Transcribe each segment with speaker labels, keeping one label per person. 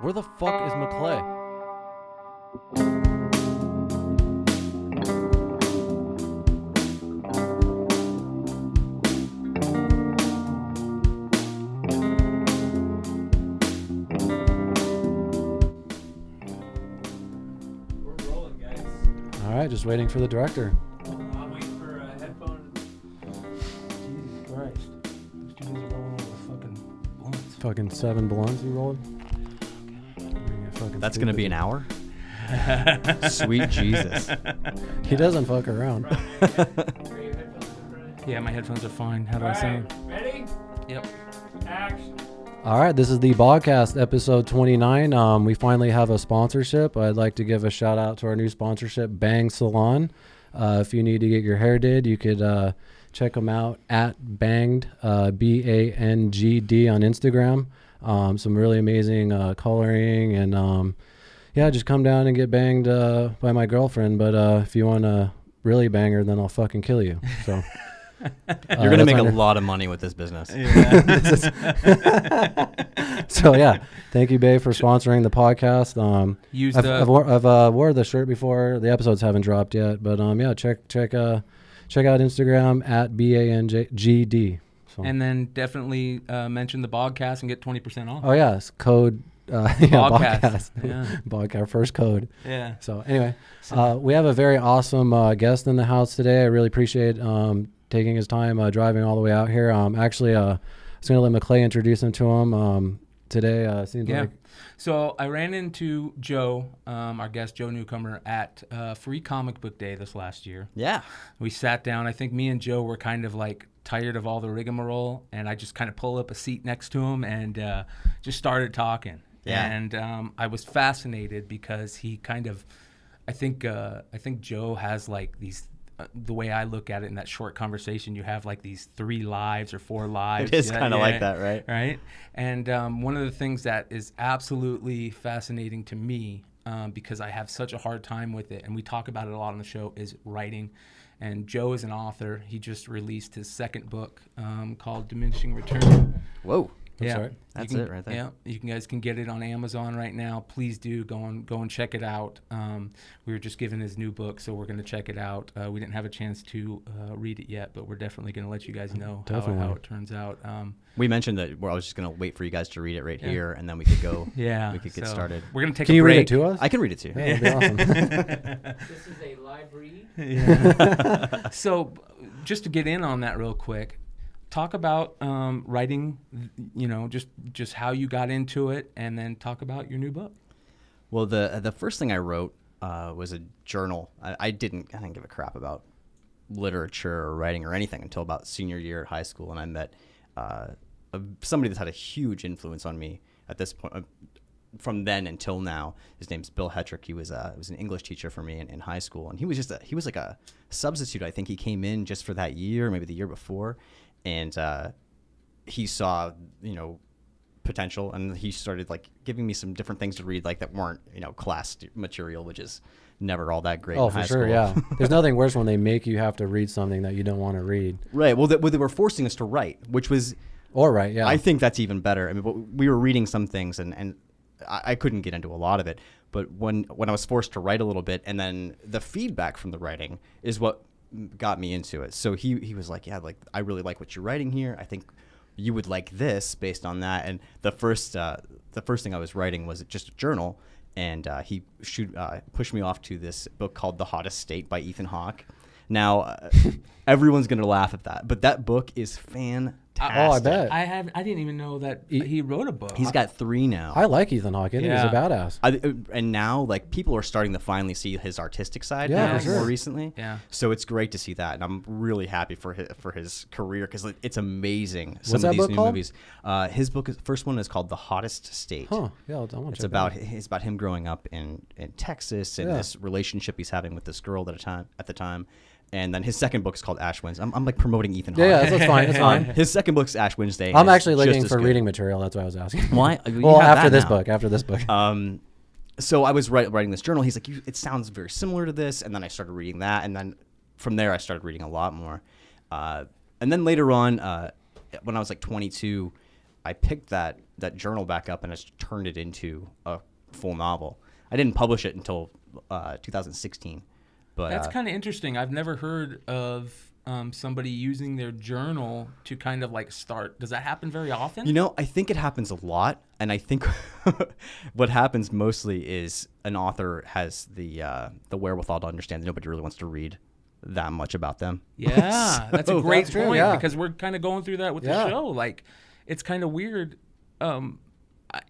Speaker 1: Where the fuck is McClay?
Speaker 2: We're rolling, guys.
Speaker 1: All right, just waiting for the director.
Speaker 2: I'm waiting for a headphone. Jesus Christ. These two guys are rolling over fucking blunts.
Speaker 1: Fucking 7 blunts you rolled.
Speaker 3: That's gonna be an hour. Sweet Jesus.
Speaker 1: He doesn't fuck around.
Speaker 2: Yeah, my headphones are fine. How do I sound?
Speaker 4: Ready?
Speaker 2: Yep.
Speaker 4: Action.
Speaker 1: All right, this is the Bogcast, episode 29. We finally have a sponsorship. I'd like to give a shout out to our new sponsorship, Bang Salon. If you need to get your hair did, you could check them out at Banged, B-A-N-G-D on Instagram. Some really amazing coloring, and yeah, just come down and get banged by my girlfriend. But if you want to really bang her, then I'll fucking kill you. So
Speaker 3: You're gonna make a lot of money with this business.
Speaker 1: So yeah, thank you, Babe, for sponsoring the podcast. I've wore the shirt before. The episodes haven't dropped yet, but yeah, check out Instagram at BANGD. So.
Speaker 2: And then definitely mention the Bogcast and get 20% off.
Speaker 1: Oh yeah, it's code
Speaker 2: Bogcast. Yeah.
Speaker 1: Bogcast, first code.
Speaker 2: Yeah.
Speaker 1: So anyway, we have a very awesome guest in the house today. I really appreciate taking his time driving all the way out here. Actually, I was gonna let McClay introduce him to him today. Seems like.
Speaker 2: So I ran into Joe, our guest, Joe Newcomer, at Free Comic Book Day this last year.
Speaker 3: Yeah.
Speaker 2: We sat down. I think me and Joe were kind of like tired of all the rigmarole, and I just kind of pulled up a seat next to him and just started talking.
Speaker 3: Yeah.
Speaker 2: And I was fascinated because he kind of, I think Joe has like these. The way I look at it in that short conversation, you have like these 3 lives or 4 lives.
Speaker 3: It is kind of like that, right?
Speaker 2: Right. And one of the things that is absolutely fascinating to me, because I have such a hard time with it, and we talk about it a lot on the show, is writing. And Joe is an author. He just released his 2nd book called Diminishing Return.
Speaker 3: Whoa.
Speaker 2: Yeah,
Speaker 3: That's it right there.
Speaker 2: Yeah, you guys can get it on Amazon right now. Please do go and check it out. We were just given his new book, so we're going to check it out. We didn't have a chance to read it yet, but we're definitely going to let you guys know how it turns out.
Speaker 3: We mentioned that I was just going to wait for you guys to read it right here, and then we could go. Yeah, we could get started.
Speaker 2: We're going to take
Speaker 1: Can
Speaker 2: a
Speaker 1: you
Speaker 2: break.
Speaker 1: read it to us?
Speaker 3: I can read it to you.
Speaker 1: Yeah, that'd be awesome.
Speaker 4: This is a live read.
Speaker 2: Yeah. So just to get in on that real quick, talk about writing, just how you got into it, and then talk about your new book.
Speaker 3: Well, the first thing I wrote was a journal. I didn't give a crap about literature or writing or anything until about senior year at high school, and I met somebody that's had a huge influence on me at this point. From then until now, his name's Bill Hetrick. He was an English teacher for me in high school, and he was like a substitute. I think he came in just for that year, maybe the year before. And he saw, potential, and he started like giving me some different things to read, like that weren't, class material, which is never all that great.
Speaker 1: Oh,
Speaker 3: in high
Speaker 1: for sure,
Speaker 3: school.
Speaker 1: yeah. There's nothing worse when they make you have to read something that you don't want to read.
Speaker 3: Right. Well, they were forcing us to write, which was,
Speaker 1: Yeah.
Speaker 3: I think that's even better. I mean, we were reading some things, and I couldn't get into a lot of it, but when I was forced to write a little bit, and then the feedback from the writing is what got me into it. So he was like, yeah, like I really like what you're writing here. I think you would like this based on that. And the first thing I was writing was just a journal, and he pushed me off to this book called The Hottest State by Ethan Hawke. Now everyone's gonna laugh at that, but that book is fantastic.
Speaker 1: Oh, I bet.
Speaker 2: I didn't even know that he wrote a book.
Speaker 3: He's got 3 now.
Speaker 1: I like Ethan Hawke. I think he's a badass.
Speaker 3: And now, like, people are starting to finally see his artistic side
Speaker 1: for sure.
Speaker 3: more recently.
Speaker 2: Yeah.
Speaker 3: So it's great to see that, and I'm really happy for his career, because it's amazing.
Speaker 1: What's that book called?
Speaker 3: Movies. His book, first one is called The Hottest State.
Speaker 1: Huh. Yeah, I want to check
Speaker 3: it's about him growing up in Texas, and this relationship he's having with this girl at the time. And then his second book is called Ash Wednesday. I'm like promoting Ethan Hawke.
Speaker 1: Yeah, that's fine. That's fine.
Speaker 3: His second book's Ash Wednesday.
Speaker 1: I'm actually looking for reading material. That's why I was asking.
Speaker 3: Why?
Speaker 1: Well, after this book.
Speaker 3: So I was writing this journal. He's like, it sounds very similar to this. And then I started reading that. And then from there, I started reading a lot more. And then later on, when I was like 22, I picked that journal back up and it's turned it into a full novel. I didn't publish it until 2016. But
Speaker 2: That's kind of interesting. I've never heard of somebody using their journal to kind of like start. Does that happen very often?
Speaker 3: You know, I think it happens a lot, and I think what happens mostly is an author has the wherewithal to understand that nobody really wants to read that much about them.
Speaker 2: Yeah, that's a great
Speaker 1: That's true,
Speaker 2: point
Speaker 1: yeah.
Speaker 2: because we're kind of going through that with the show. Like, it's kind of weird. I'm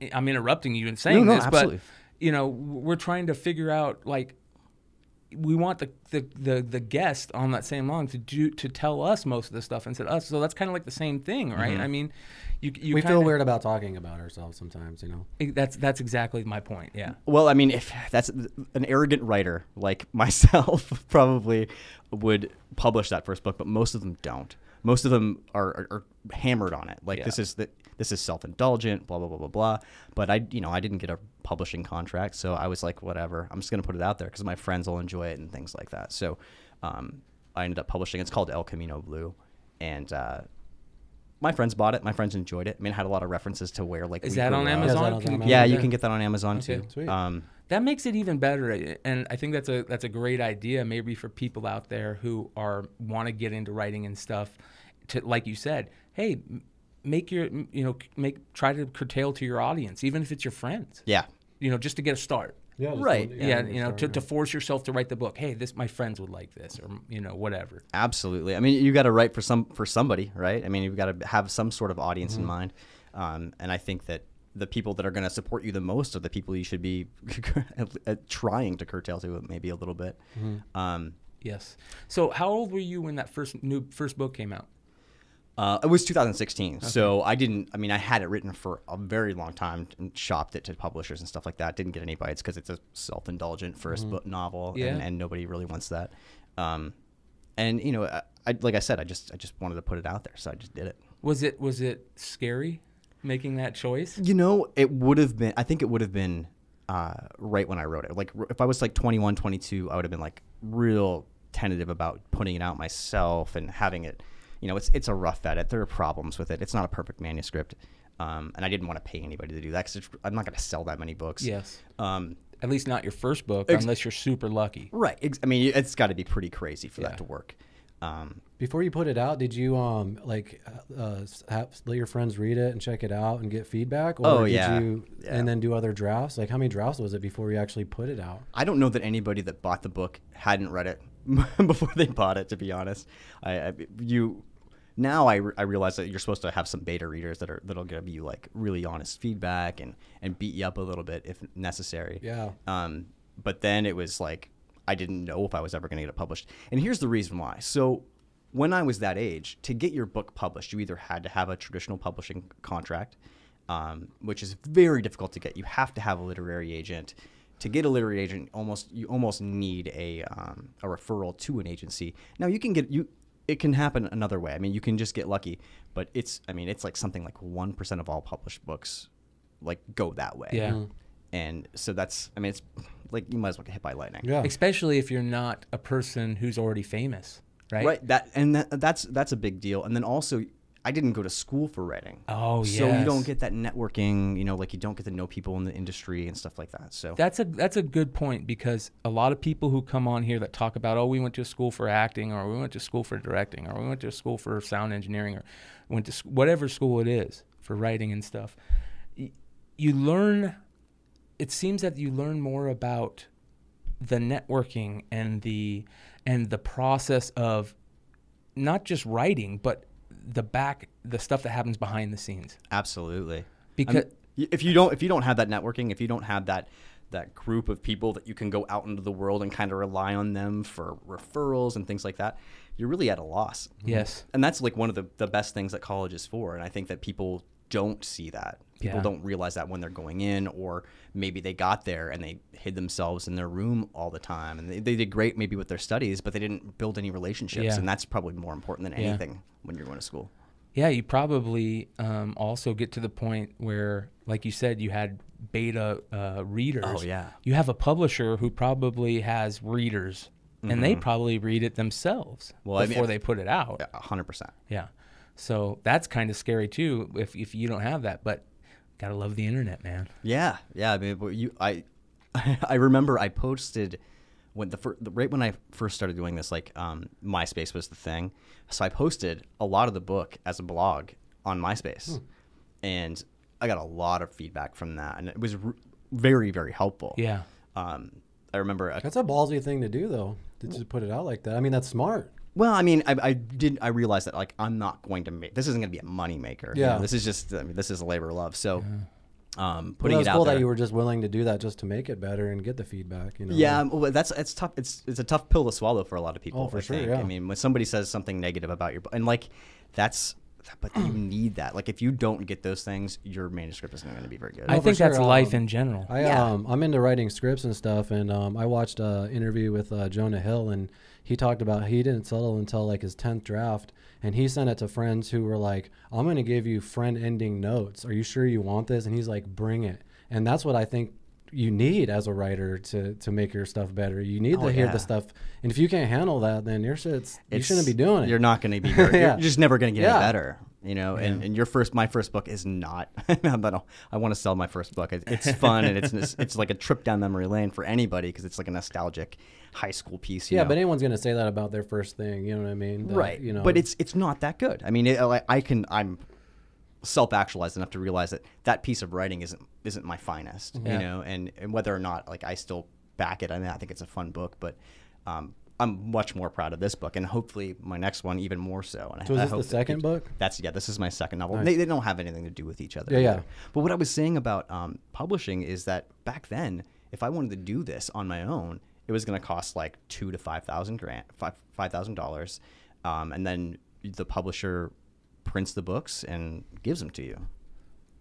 Speaker 2: interrupting you and saying
Speaker 3: No,
Speaker 2: this,
Speaker 3: absolutely.
Speaker 2: but you know, we're trying to figure out like. We want the guest on that same line to tell us most of the stuff instead of us. So that's kind of like the same thing, right?
Speaker 3: Mm-hmm.
Speaker 2: I mean, you
Speaker 1: We
Speaker 2: kinda,
Speaker 1: feel weird about talking about ourselves sometimes, you know.
Speaker 2: That's exactly my point. Yeah.
Speaker 3: Well, I mean, if that's an arrogant writer like myself probably would publish that first book, but most of them don't. Most of them are hammered on it. Like,
Speaker 2: Yeah.
Speaker 3: this is self-indulgent, blah, blah, blah, blah, blah. But I didn't get a publishing contract, so I was like, whatever. I'm just going to put it out there because my friends will enjoy it and things like that. So I ended up publishing. It's called El Camino Blue. And my friends bought it. My friends enjoyed it. I mean, it had a lot of references to where, like,
Speaker 2: Is
Speaker 3: we
Speaker 2: that
Speaker 3: grew
Speaker 2: on
Speaker 3: up.
Speaker 2: Amazon?
Speaker 1: Yeah, is that on Amazon?
Speaker 3: Yeah, you can get that on Amazon
Speaker 2: Okay.
Speaker 3: too.
Speaker 1: Sweet.
Speaker 2: That makes it even better, and I think that's a great idea, maybe for people out there who want to get into writing and stuff. To, like you said, hey, try to curtail to your audience, even if it's your friends.
Speaker 3: Yeah.
Speaker 2: You know, just to get a start.
Speaker 1: Yeah, just
Speaker 3: Right.
Speaker 1: don't-
Speaker 2: Yeah,
Speaker 1: just
Speaker 2: you know,
Speaker 1: start,
Speaker 2: to force yourself to write the book. Hey, my friends would like this, or you know, whatever.
Speaker 3: Absolutely. I mean, you got to write for somebody, right? I mean, you've got to have some sort of audience in mind. And I think that the people that are going to support you the most are the people you should be trying to curtail to maybe a little bit.
Speaker 2: Yes. So, how old were you when that first book came out?
Speaker 3: It was 2016, so I had it written for a very long time and shopped it to publishers and stuff like that. Didn't get any bites because it's a self-indulgent first book novel,
Speaker 2: Yeah.
Speaker 3: and nobody really wants that. And you know, like I said, I just wanted to put it out there, so I just did it.
Speaker 2: Was it scary making that choice?
Speaker 3: You know, it would have been. I think it would have been right when I wrote it. Like, if I was like 21, 22, I would have been like real tentative about putting it out myself and having it. You know, it's a rough edit. There are problems with it. It's not a perfect manuscript, and I didn't want to pay anybody to do that because I'm not going to sell that many books.
Speaker 2: Yes.
Speaker 3: At
Speaker 2: least not your first book, unless you're super lucky.
Speaker 3: Right. I mean, it's got to be pretty crazy for that to work.
Speaker 1: Before you put it out, did you let your friends read it and check it out and get feedback? Or did you and then do other drafts? Like, how many drafts was it before you actually put it out?
Speaker 3: I don't know that anybody that bought the book hadn't read it before they bought it, to be honest. Now I realize that you're supposed to have some beta readers that'll give you like really honest feedback and beat you up a little bit if necessary.
Speaker 1: Yeah.
Speaker 3: But then it was like I didn't know if I was ever going to get it published. And here's the reason why. So when I was that age, to get your book published, you either had to have a traditional publishing contract, which is very difficult to get. You have to have a literary agent. To get a literary agent, you almost need a referral to an agency. Now it can happen another way. I mean, you can just get lucky, but it's like something like 1% of all published books like go that way.
Speaker 2: Yeah.
Speaker 3: And so it's like you might as well get hit by lightning.
Speaker 1: Yeah.
Speaker 2: Especially if you're not a person who's already famous, right?
Speaker 3: Right. That's a big deal. And then also, I didn't go to school for writing.
Speaker 2: Oh,
Speaker 3: So
Speaker 2: yes.
Speaker 3: you don't get that networking, you know, like you don't get to know people in the industry and stuff like that. So
Speaker 2: That's a good point, because a lot of people who come on here that talk about, oh, we went to school for acting, or we went to school for directing, or we went to school for sound engineering, or went to whatever school it is for writing and stuff. You learn. It seems that you learn more about the networking and the process of not just writing, but the stuff that happens behind the scenes.
Speaker 3: absolutely.
Speaker 2: Because
Speaker 3: if you don't have that networking, if you don't have that group of people that you can go out into the world and kind of rely on them for referrals and things like that, you're really at a loss.
Speaker 2: yes,
Speaker 3: And that's like one of the best things that college is for. And I think that people don't see that. People
Speaker 2: Yeah.
Speaker 3: don't realize that when they're going in, or maybe they got there and they hid themselves in their room all the time. And they did great maybe with their studies, but they didn't build any relationships.
Speaker 2: Yeah.
Speaker 3: And that's probably more important than
Speaker 2: Yeah.
Speaker 3: anything when you're going to school.
Speaker 2: yeah. You probably also get to the point where, like you said, you had beta readers.
Speaker 3: Oh, yeah.
Speaker 2: You have a publisher who probably has readers, and they probably read it themselves
Speaker 3: Well, I mean,
Speaker 2: before they put it out.
Speaker 3: 100%.
Speaker 2: Yeah. So that's kind of scary too if you don't have that. But gotta love the internet, man.
Speaker 3: Yeah. I mean, I remember I posted when right when I first started doing this, like MySpace was the thing. So I posted a lot of the book as a blog on MySpace, and I got a lot of feedback from that, and it was very, very helpful.
Speaker 2: Yeah.
Speaker 3: I remember
Speaker 1: That's a ballsy thing to do, though, to just put it out like that. I mean, that's smart.
Speaker 3: Well, I mean, I realized that, like, I'm not going to make, this isn't going to be a money maker.
Speaker 1: Yeah.
Speaker 3: You know, this is just, I mean, this is a labor of love. So,
Speaker 1: Well,
Speaker 3: putting
Speaker 1: that's
Speaker 3: it out
Speaker 1: cool
Speaker 3: there.
Speaker 1: that you were just willing to do that just to make it better and get the feedback. You know?
Speaker 3: Yeah, well, it's tough. It's a tough pill to swallow for a lot of people.
Speaker 1: Oh, for
Speaker 3: I
Speaker 1: sure,
Speaker 3: think.
Speaker 1: yeah.
Speaker 3: I mean, when somebody says something negative about your book, and like, but you need that. Like, if you don't get those things, your manuscript isn't going to be very good.
Speaker 2: I
Speaker 1: for
Speaker 2: think that's
Speaker 1: sure,
Speaker 2: life in general.
Speaker 1: I'm into writing scripts and stuff, and I watched an interview with Jonah Hill, and he talked about he didn't settle until like his 10th draft, and he sent it to friends who were like, I'm going to give you friend-ending notes. Are you sure you want this? And he's like, bring it. And that's what I think you need as a writer to make your stuff better. You need to hear the stuff, and if you can't handle that, then you shouldn't be doing it.
Speaker 3: You're not going to be very,
Speaker 1: Yeah.
Speaker 3: you're just never going to get
Speaker 1: Yeah.
Speaker 3: any better. You know, and my first book is not. I want to sell my first book. It's fun, and it's like a trip down memory lane for anybody because it's like a nostalgic high school piece. You know?
Speaker 1: But anyone's gonna say that about their first thing. You know what I mean?
Speaker 3: Right.
Speaker 1: You know,
Speaker 3: But it's not that good. I mean, I'm self-actualized enough to realize that piece of writing isn't my finest.
Speaker 2: Yeah.
Speaker 3: You know, and whether or not like I still back it. I mean, I think it's a fun book, but I'm much more proud of this book, and hopefully my next one even more so. And
Speaker 1: So is
Speaker 3: I
Speaker 1: this
Speaker 3: hope
Speaker 1: the second book?
Speaker 3: This is my second novel.
Speaker 1: Nice.
Speaker 3: They don't have anything to do with each other.
Speaker 1: Yeah.
Speaker 3: either. But what I was saying about publishing is that back then, if I wanted to do this on my own, it was going to cost like $2,000 to $5,000, and then the publisher prints the books and gives them to you,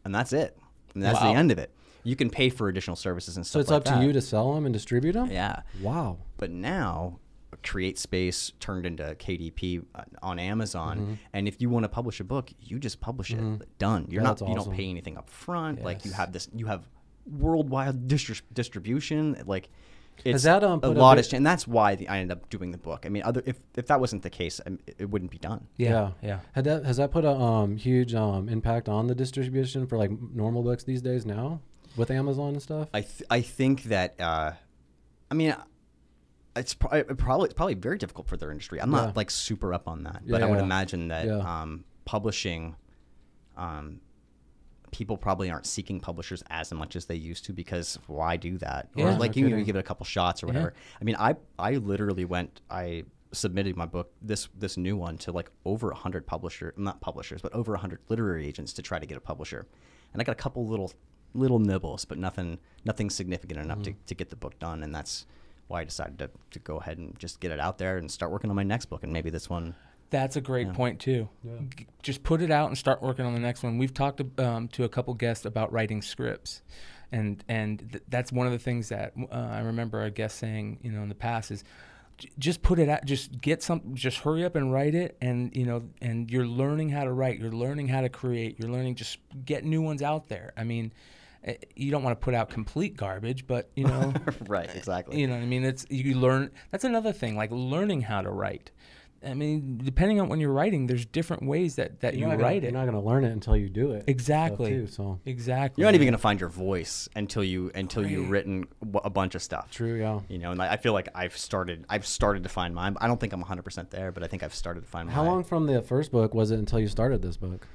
Speaker 3: and that's it. And that's
Speaker 2: Wow.
Speaker 3: the end of it. You can pay for additional services and
Speaker 1: So
Speaker 3: stuff.
Speaker 1: it's
Speaker 3: like
Speaker 1: up to
Speaker 3: that.
Speaker 1: you to sell them and distribute them?
Speaker 3: Yeah.
Speaker 1: Wow.
Speaker 3: But now, Create Space turned into KDP on Amazon, and if you want to publish a book, you just publish it. Done. You
Speaker 1: That's
Speaker 3: don't
Speaker 1: awesome.
Speaker 3: pay anything up front. Like you
Speaker 2: Yes.
Speaker 3: have worldwide distribution. Like it's
Speaker 1: Has that,
Speaker 3: a
Speaker 1: put a
Speaker 3: lot
Speaker 1: bit-
Speaker 3: of, and that's why I ended up doing the book. I mean, if that wasn't the case, it wouldn't be done.
Speaker 2: Yeah.
Speaker 1: Has that put a huge impact on the distribution for like normal books these days now with Amazon and stuff?
Speaker 3: I think that I mean. It's probably very difficult for their industry. I'm not like super up on that, but I would imagine that publishing, people probably aren't seeking publishers as much as they used to because why do that?
Speaker 2: Yeah.
Speaker 3: Or like
Speaker 1: No
Speaker 3: you
Speaker 1: kidding.
Speaker 3: give it a couple shots or whatever. I mean, I literally I submitted my book, this new one, to like over 100 not publishers, but over 100 literary agents to try to get a publisher, and I got a couple little nibbles, but nothing significant enough to get the book done, and that's why I decided to go ahead and just get it out there and start working on my next book, and maybe this one.
Speaker 2: That's a great point too. Just put it out and start working on the next one. We've talked to a couple guests about writing scripts, and that's one of the things that I remember a guest saying, in the past is just put it out, just hurry up and write it, and and you're learning how to write, you're learning how to create, you're learning, just get new ones out there. I mean, you don't want to put out complete garbage, but
Speaker 3: Right, exactly.
Speaker 2: you know what I mean? You learn. That's another thing, like learning how to write. I mean, depending on when you're writing, there's different ways that you write it.
Speaker 1: You're not going to learn it until you do it.
Speaker 2: Exactly.
Speaker 1: Too, so
Speaker 2: Exactly.
Speaker 3: You're not even going to find your voice until you've written a bunch of stuff.
Speaker 1: true, yeah.
Speaker 3: And I feel like I've started to find mine. I don't think I'm 100% there, but I think I've started to find mine.
Speaker 1: How long from the first book was it until you started this book?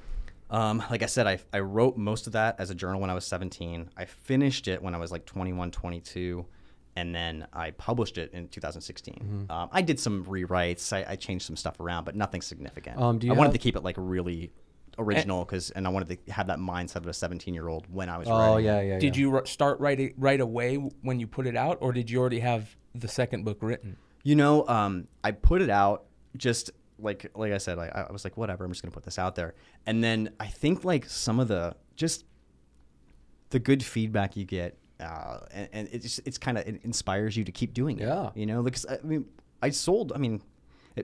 Speaker 3: Like I said, I wrote most of that as a journal when I was 17. I finished it when I was like 21, 22, and then I published it in 2016. I did some rewrites. I changed some stuff around, but nothing significant.
Speaker 1: Do
Speaker 3: I
Speaker 1: you
Speaker 3: wanted
Speaker 1: have-
Speaker 3: to keep it like really original and I wanted to have that mindset of a 17-year-old when I was
Speaker 1: Oh,
Speaker 3: writing.
Speaker 1: yeah.
Speaker 2: Did you start writing right away when you put it out, or did you already have the second book written?
Speaker 3: I put it out just like I said, I was like, whatever, I'm just gonna put this out there. And then I think like some of the good feedback you get, and it's kind of, it inspires you to keep doing it.
Speaker 1: Yeah.
Speaker 3: Because it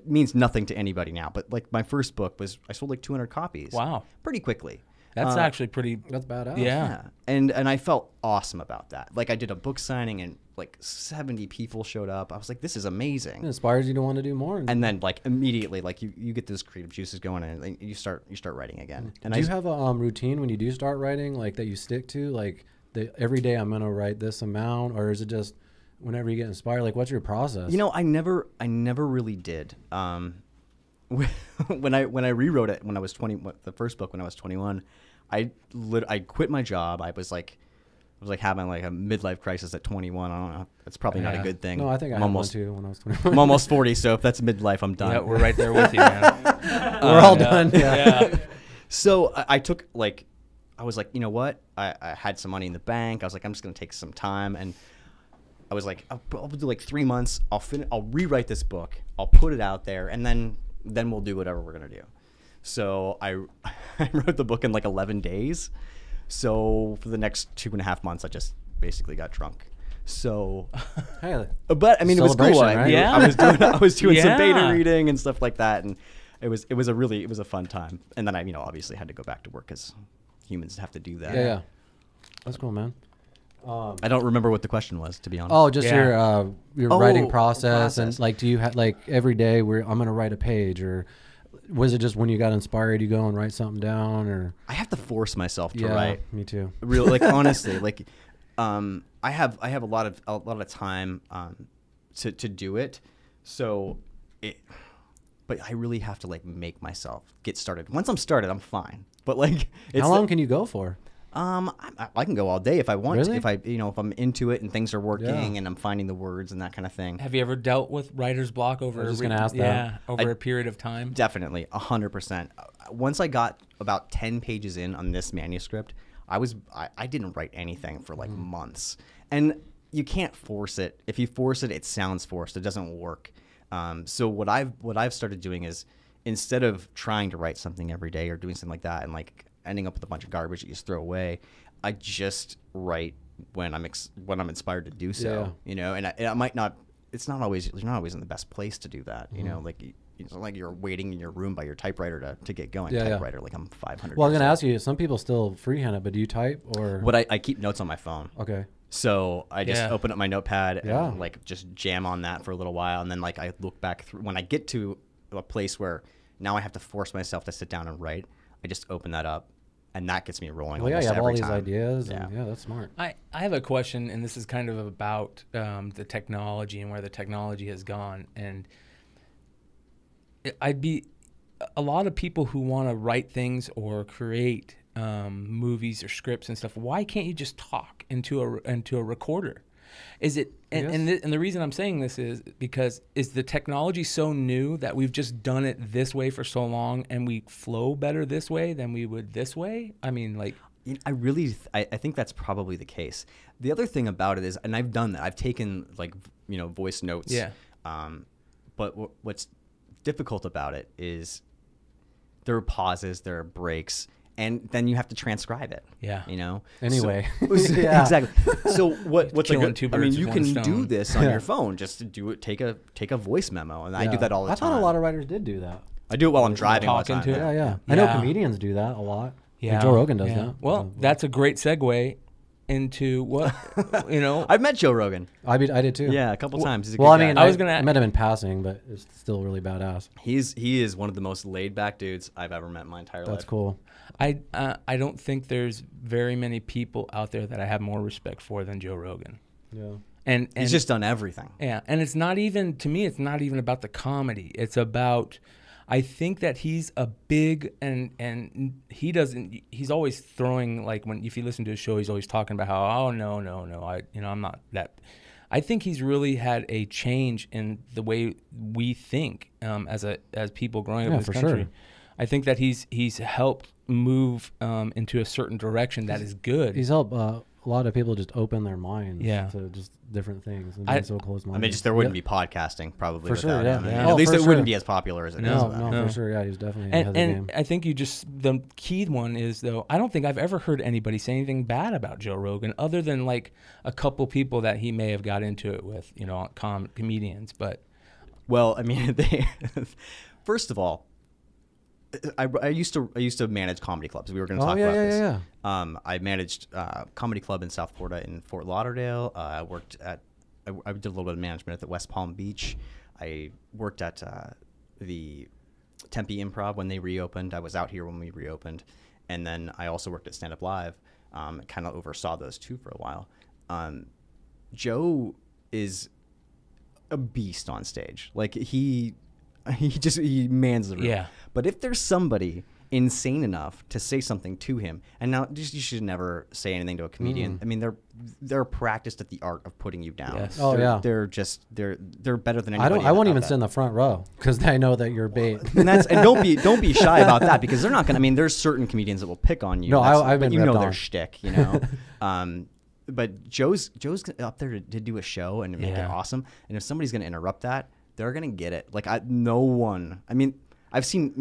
Speaker 3: means nothing to anybody now, but like my first book I sold like 200 copies.
Speaker 2: Wow.
Speaker 3: Pretty quickly.
Speaker 2: That's actually pretty.
Speaker 1: That's badass.
Speaker 2: Yeah.
Speaker 3: And I felt awesome about that. Like I did a book signing and like 70 people showed up. I was like, this is amazing.
Speaker 1: It inspires you to want to do more.
Speaker 3: And then like immediately, like you get those creative juices going and like, you start writing again. And
Speaker 1: do you have a routine when you do start writing, like that you stick to, like every day I'm gonna write this amount, or is it just whenever you get inspired? Like, what's your process?
Speaker 3: You know, I never really did. When I rewrote it when I was 20, the first book when I was 21, I quit my job. I was like having like a midlife crisis at 21. I don't know. That's probably not a good thing.
Speaker 1: No, I think I had one too when I was 21.
Speaker 3: I'm almost 40, so if that's midlife, I'm done.
Speaker 2: Yeah, we're right there with you, man.
Speaker 1: We're all done. Yeah.
Speaker 3: So I took like, I was like, you know what? I had some money in the bank. I was like, I'm just gonna take some time, and I was like, I'll do like 3 months. I'll rewrite this book. I'll put it out there, and then we'll do whatever we're gonna do. So I wrote the book in like 11 days. So for the next 2.5 months, I just basically got drunk. So,
Speaker 1: Hey,
Speaker 3: but I mean, it was cool.
Speaker 1: Celebration, right?
Speaker 2: Yeah.
Speaker 3: I was doing some beta
Speaker 2: Yeah.
Speaker 3: reading and stuff like that, and it was a fun time. And then I obviously had to go back to work because humans have to do that.
Speaker 1: yeah. That's cool, man.
Speaker 3: I don't remember what the question was, to be honest.
Speaker 1: Oh, just
Speaker 2: Yeah.
Speaker 1: your writing process, and like, do you have like every day where I'm gonna write a page, or was it just when you got inspired you go and write something down, or?
Speaker 3: I have to force myself to
Speaker 1: Yeah,
Speaker 3: write.
Speaker 1: me too.
Speaker 3: Really, like honestly, like I have a lot of time to do it, so but I really have to like make myself get started. Once I'm started, I'm fine. But like,
Speaker 1: How long can you go for?
Speaker 3: I can go all day if I want to.
Speaker 1: Really?
Speaker 3: If I'm into it and things are working
Speaker 1: Yeah.
Speaker 3: and I'm finding the words and that kind of thing.
Speaker 2: Have you ever dealt with writer's block over?
Speaker 1: I was just gonna ask that.
Speaker 2: Yeah, over a period of time.
Speaker 3: Definitely, 100%. Once I got about 10 pages in on this manuscript, I didn't write anything for like months. And you can't force it. If you force it, it sounds forced. It doesn't work. So what I've started doing is, instead of trying to write something every day or doing something like that and like ending up with a bunch of garbage that you just throw away, I just write when I'm inspired to do so.
Speaker 1: Yeah.
Speaker 3: And I might not. You're not always in the best place to do that. Like it's not like you're waiting in your room by your typewriter to get going.
Speaker 1: Yeah,
Speaker 3: Typewriter, like I'm 500.
Speaker 1: Well, I was
Speaker 3: years
Speaker 1: gonna
Speaker 3: old.
Speaker 1: ask you. Some people still freehand it, but do you type or?
Speaker 3: What I keep notes on my phone.
Speaker 1: Okay.
Speaker 3: So I just
Speaker 2: Yeah.
Speaker 3: open up my notepad
Speaker 1: Yeah.
Speaker 3: and like just jam on that for a little while, and then like I look back through when I get to a place where now I have to force myself to sit down and write. I just open that up, and that gets me rolling.
Speaker 1: Well, yeah, you
Speaker 3: almost
Speaker 1: have all
Speaker 3: every
Speaker 1: these
Speaker 3: time.
Speaker 1: ideas.
Speaker 3: Yeah.
Speaker 1: And yeah, that's smart.
Speaker 2: I have a question, and this is kind of about the technology and where the technology has gone. And a lot of people who want to write things or create movies or scripts and stuff. Why can't you just talk into a recorder? Is it and the reason I'm saying this is because is the technology so new that we've just done it this way for so long, and we flow better this way than we would this way? I mean, like.
Speaker 3: I think that's probably the case. The other thing about it is, and I've done that, I've taken like voice notes.
Speaker 2: Yeah.
Speaker 3: But what's difficult about it is there are pauses, there are breaks, and then you have to transcribe it.
Speaker 2: Yeah.
Speaker 1: Anyway.
Speaker 3: So,
Speaker 1: Yeah.
Speaker 3: Exactly. So what's a
Speaker 2: Killing
Speaker 3: good?
Speaker 2: two
Speaker 3: I mean,
Speaker 2: birds
Speaker 3: you
Speaker 2: with
Speaker 3: can
Speaker 2: one
Speaker 3: do
Speaker 2: stone.
Speaker 3: this on
Speaker 1: Yeah.
Speaker 3: your phone. Just to do it. Take a voice memo, and I do
Speaker 1: Yeah.
Speaker 3: that all the
Speaker 1: I
Speaker 3: time.
Speaker 1: thought a lot of writers did do that.
Speaker 3: I do it while I'm driving all the
Speaker 2: Talking
Speaker 3: time.
Speaker 2: to it.
Speaker 1: Yeah, yeah. I know
Speaker 2: Yeah.
Speaker 1: comedians do that a lot.
Speaker 2: Yeah.
Speaker 1: Like Joe Rogan does
Speaker 2: Yeah.
Speaker 1: that.
Speaker 2: Well, that's a great segue into what
Speaker 3: I've met Joe Rogan.
Speaker 1: I did too.
Speaker 3: Yeah, a couple times. He's a
Speaker 1: Well,
Speaker 3: good
Speaker 1: I mean,
Speaker 3: guy.
Speaker 2: I was gonna-
Speaker 1: I met him in passing, but it's still really badass.
Speaker 3: He is one of the most laid back dudes I've ever met in my entire life.
Speaker 1: That's cool.
Speaker 2: I don't think there's very many people out there that I have more respect for than Joe Rogan.
Speaker 1: Yeah.
Speaker 2: And
Speaker 3: He's just done everything.
Speaker 2: yeah, and it's not even, to me, it's not even about the comedy. It's about, I think that he's a big, and he's always throwing, like, if you listen to his show, he's always talking about how, oh, no, I'm not that. I think he's really had a change in the way we think as people growing up in this
Speaker 1: for
Speaker 2: country.
Speaker 1: sure.
Speaker 2: I think that he's helped move into a certain direction that is good.
Speaker 1: He's helped a lot of people just open their minds
Speaker 2: Yeah.
Speaker 1: to just different things and
Speaker 2: I-
Speaker 1: being so close-minded.
Speaker 3: I mean, just there wouldn't be podcasting probably
Speaker 1: For sure,
Speaker 3: without
Speaker 1: yeah.
Speaker 3: him. I
Speaker 1: Yeah.
Speaker 3: mean,
Speaker 1: Oh,
Speaker 3: at least
Speaker 1: for
Speaker 3: it wouldn't
Speaker 1: sure.
Speaker 3: be as popular as it is.
Speaker 1: No,
Speaker 3: without him.
Speaker 1: for sure. Yeah, he's definitely ahead of the
Speaker 2: And
Speaker 1: game.
Speaker 2: I think the key one is, though, I don't think I've ever heard anybody say anything bad about Joe Rogan other than like a couple people that he may have got into it with, comedians. But
Speaker 3: Well, I mean, first of all, I used to manage comedy clubs. We were going to talk
Speaker 1: yeah,
Speaker 3: about
Speaker 1: yeah,
Speaker 3: this.
Speaker 1: yeah,
Speaker 3: I managed comedy club in South Florida in Fort Lauderdale. I did a little bit of management at the West Palm Beach. I worked at the Tempe Improv when they reopened. I was out here when we reopened, and then I also worked at Stand Up Live. Kind of oversaw those two for a while. Joe is a beast on stage. Like he mans the room.
Speaker 2: Yeah.
Speaker 3: But if there's somebody insane enough to say something to him, and now you should never say anything to a comedian. I mean, they're practiced at the art of putting you down.
Speaker 2: Yes.
Speaker 1: Oh, yeah.
Speaker 3: They're better than anybody.
Speaker 1: I won't even
Speaker 3: at
Speaker 1: sit in the front row because I know that you're bait.
Speaker 3: and don't be shy about that, because they're not gonna. I mean, there's certain comedians that will pick on you.
Speaker 1: No, I've been
Speaker 3: but you know
Speaker 1: ripped
Speaker 3: their
Speaker 1: on.
Speaker 3: shtick, you know. But Joe's up there to do a show and make it awesome. And if somebody's gonna interrupt that, they're gonna get it. Like no one. I mean, I've seen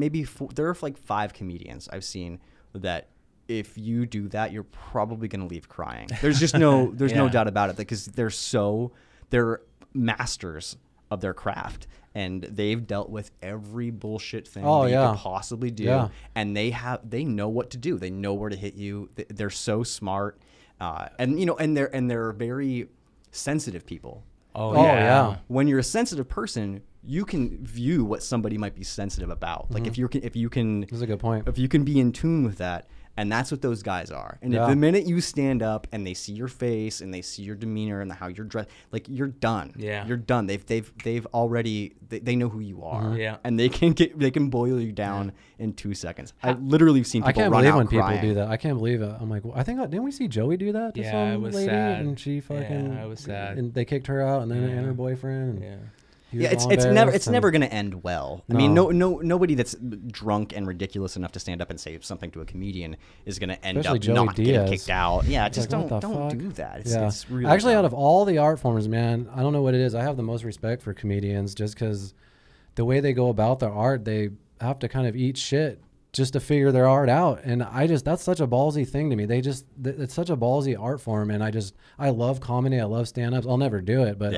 Speaker 3: there are like 5 comedians I've seen that if you do that, you're probably gonna leave crying. There's just no no doubt about it, because they're masters of their craft, and they've dealt with every bullshit thing that you could possibly do, and they know what to do. They know where to hit you. They're so smart, and they're very sensitive people.
Speaker 2: Oh
Speaker 1: yeah.
Speaker 3: When you're a sensitive person, you can view what somebody might be sensitive about. Like if you can,
Speaker 1: That's a good point.
Speaker 3: if you can be in tune with that. And that's what those guys are. And if the minute you stand up and they see your face and they see your demeanor and how you're dressed, like you're done.
Speaker 2: Yeah.
Speaker 3: You're done. They've already they know who you are.
Speaker 2: Yeah.
Speaker 3: And they can boil you down in 2 seconds. I've literally seen people
Speaker 1: I can't
Speaker 3: run
Speaker 1: believe
Speaker 3: out
Speaker 1: when
Speaker 3: crying.
Speaker 1: people do that. I can't believe it. I'm like, I think didn't we see Joey do that to
Speaker 2: Yeah,
Speaker 1: some
Speaker 2: it was
Speaker 1: lady,
Speaker 2: sad.
Speaker 1: and she fucking
Speaker 2: Yeah, it was sad.
Speaker 1: and they kicked her out, and then and her boyfriend. And he was
Speaker 3: Yeah,
Speaker 1: all
Speaker 3: it's
Speaker 1: embarrassed,
Speaker 3: never
Speaker 1: and-
Speaker 3: going to end well. I mean, nobody that's drunk and ridiculous enough to stand up and say something to a comedian is going to end
Speaker 1: Especially
Speaker 3: up
Speaker 1: Joey
Speaker 3: not getting
Speaker 1: Diaz.
Speaker 3: kicked out. Yeah, just
Speaker 1: like, what
Speaker 3: don't
Speaker 1: the fuck?
Speaker 3: do that.
Speaker 1: Yeah.
Speaker 3: It's really
Speaker 1: Actually,
Speaker 3: dumb.
Speaker 1: out of all the art forms, man, I don't know what it is. I have the most respect for comedians just because the way they go about their art, they have to kind of eat shit just to figure their art out. And that's such a ballsy thing to me. It's such a ballsy art form. And I love comedy. I love stand-ups. I'll never do it, but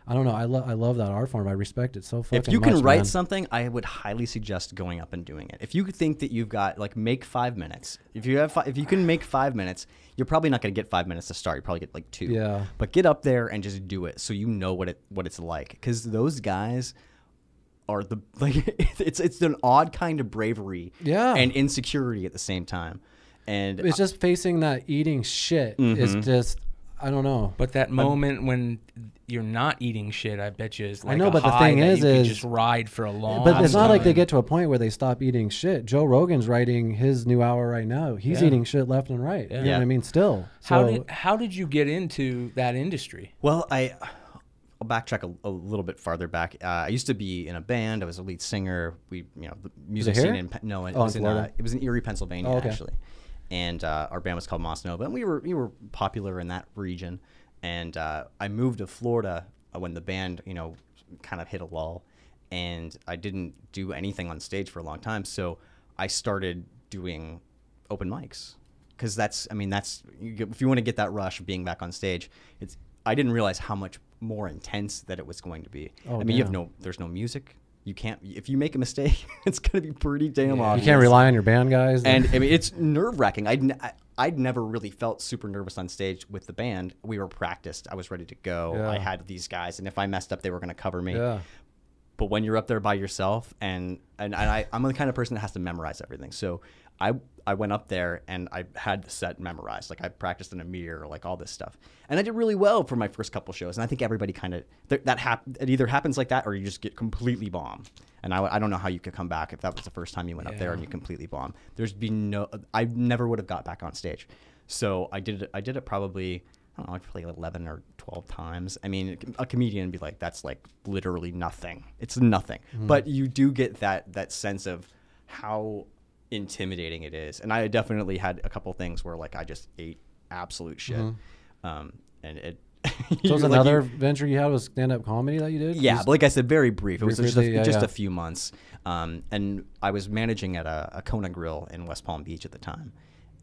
Speaker 1: I don't know. I love that art form. I respect it so fucking much.
Speaker 3: If you can write
Speaker 1: man.
Speaker 3: something, I would highly suggest going up and doing it. If you think that you've got make 5 minutes. If you can make 5 minutes, you're probably not going to get 5 minutes to start. You probably get like 2.
Speaker 1: Yeah.
Speaker 3: But get up there and just do it, so you know what it's like. Because those guys are it's an odd kind of bravery and insecurity at the same time. And
Speaker 1: It's just facing that eating shit is just, I don't know.
Speaker 2: But that moment when you're not eating shit, I bet you is like
Speaker 1: I know,
Speaker 2: a
Speaker 1: but the
Speaker 2: high
Speaker 1: thing
Speaker 2: that
Speaker 1: is
Speaker 2: you could
Speaker 1: is-
Speaker 2: just ride for a long
Speaker 1: But it's not like they
Speaker 2: time.
Speaker 1: get to a point where they stop eating shit. Joe Rogan's writing his new hour right now. He's eating shit left and right. You know what I mean? Still. So
Speaker 2: How did you get into that industry?
Speaker 3: Well, I'll backtrack a little bit farther back. I used to be in a band. I was a lead singer. The music
Speaker 1: here?
Speaker 3: scene it was in
Speaker 1: Florida?
Speaker 3: it was in Erie, Pennsylvania,
Speaker 1: Oh, okay.
Speaker 3: actually. And our band was called Moss Nova, and we were popular in that region. And I moved to Florida when the band kind of hit a lull, and I didn't do anything on stage for a long time. So I started doing open mics, because if you want to get that rush of being back on stage, I didn't realize how much more intense that it was going to be.
Speaker 1: Oh,
Speaker 3: I mean,
Speaker 1: damn.
Speaker 3: there's no music. You can't, if you make a mistake, it's going to be pretty damn obvious.
Speaker 1: you can't rely on your band guys.
Speaker 3: And I mean, it's nerve wracking. I'd never really felt super nervous on stage with the band. We were practiced. I was ready to go.
Speaker 1: Yeah.
Speaker 3: I had these guys, and if I messed up, they were going to cover me.
Speaker 1: Yeah.
Speaker 3: But when you're up there by yourself, and I'm the kind of person that has to memorize everything. So I went up there and I had the set memorized. Like I practiced in a mirror, like all this stuff. And I did really well for my first couple shows. And I think everybody kind of, it either happens like that or you just get completely bombed. And I don't know how you could come back if that was the first time you went up there and you completely bombed. I never would have got back on stage. So I did it probably, I don't know, probably 11 or 12 times. I mean, a comedian would be like, that's like literally nothing. It's nothing. But you do get that sense of how intimidating it is. And I definitely had a couple things where like I just ate absolute shit. And it
Speaker 1: So was another venture you had was stand-up comedy that you did?
Speaker 3: yeah,
Speaker 1: Just-
Speaker 3: but like I said, very brief. It was just
Speaker 1: Briefly,
Speaker 3: a few months. And I was managing at a Kona Grill in West Palm Beach at the time.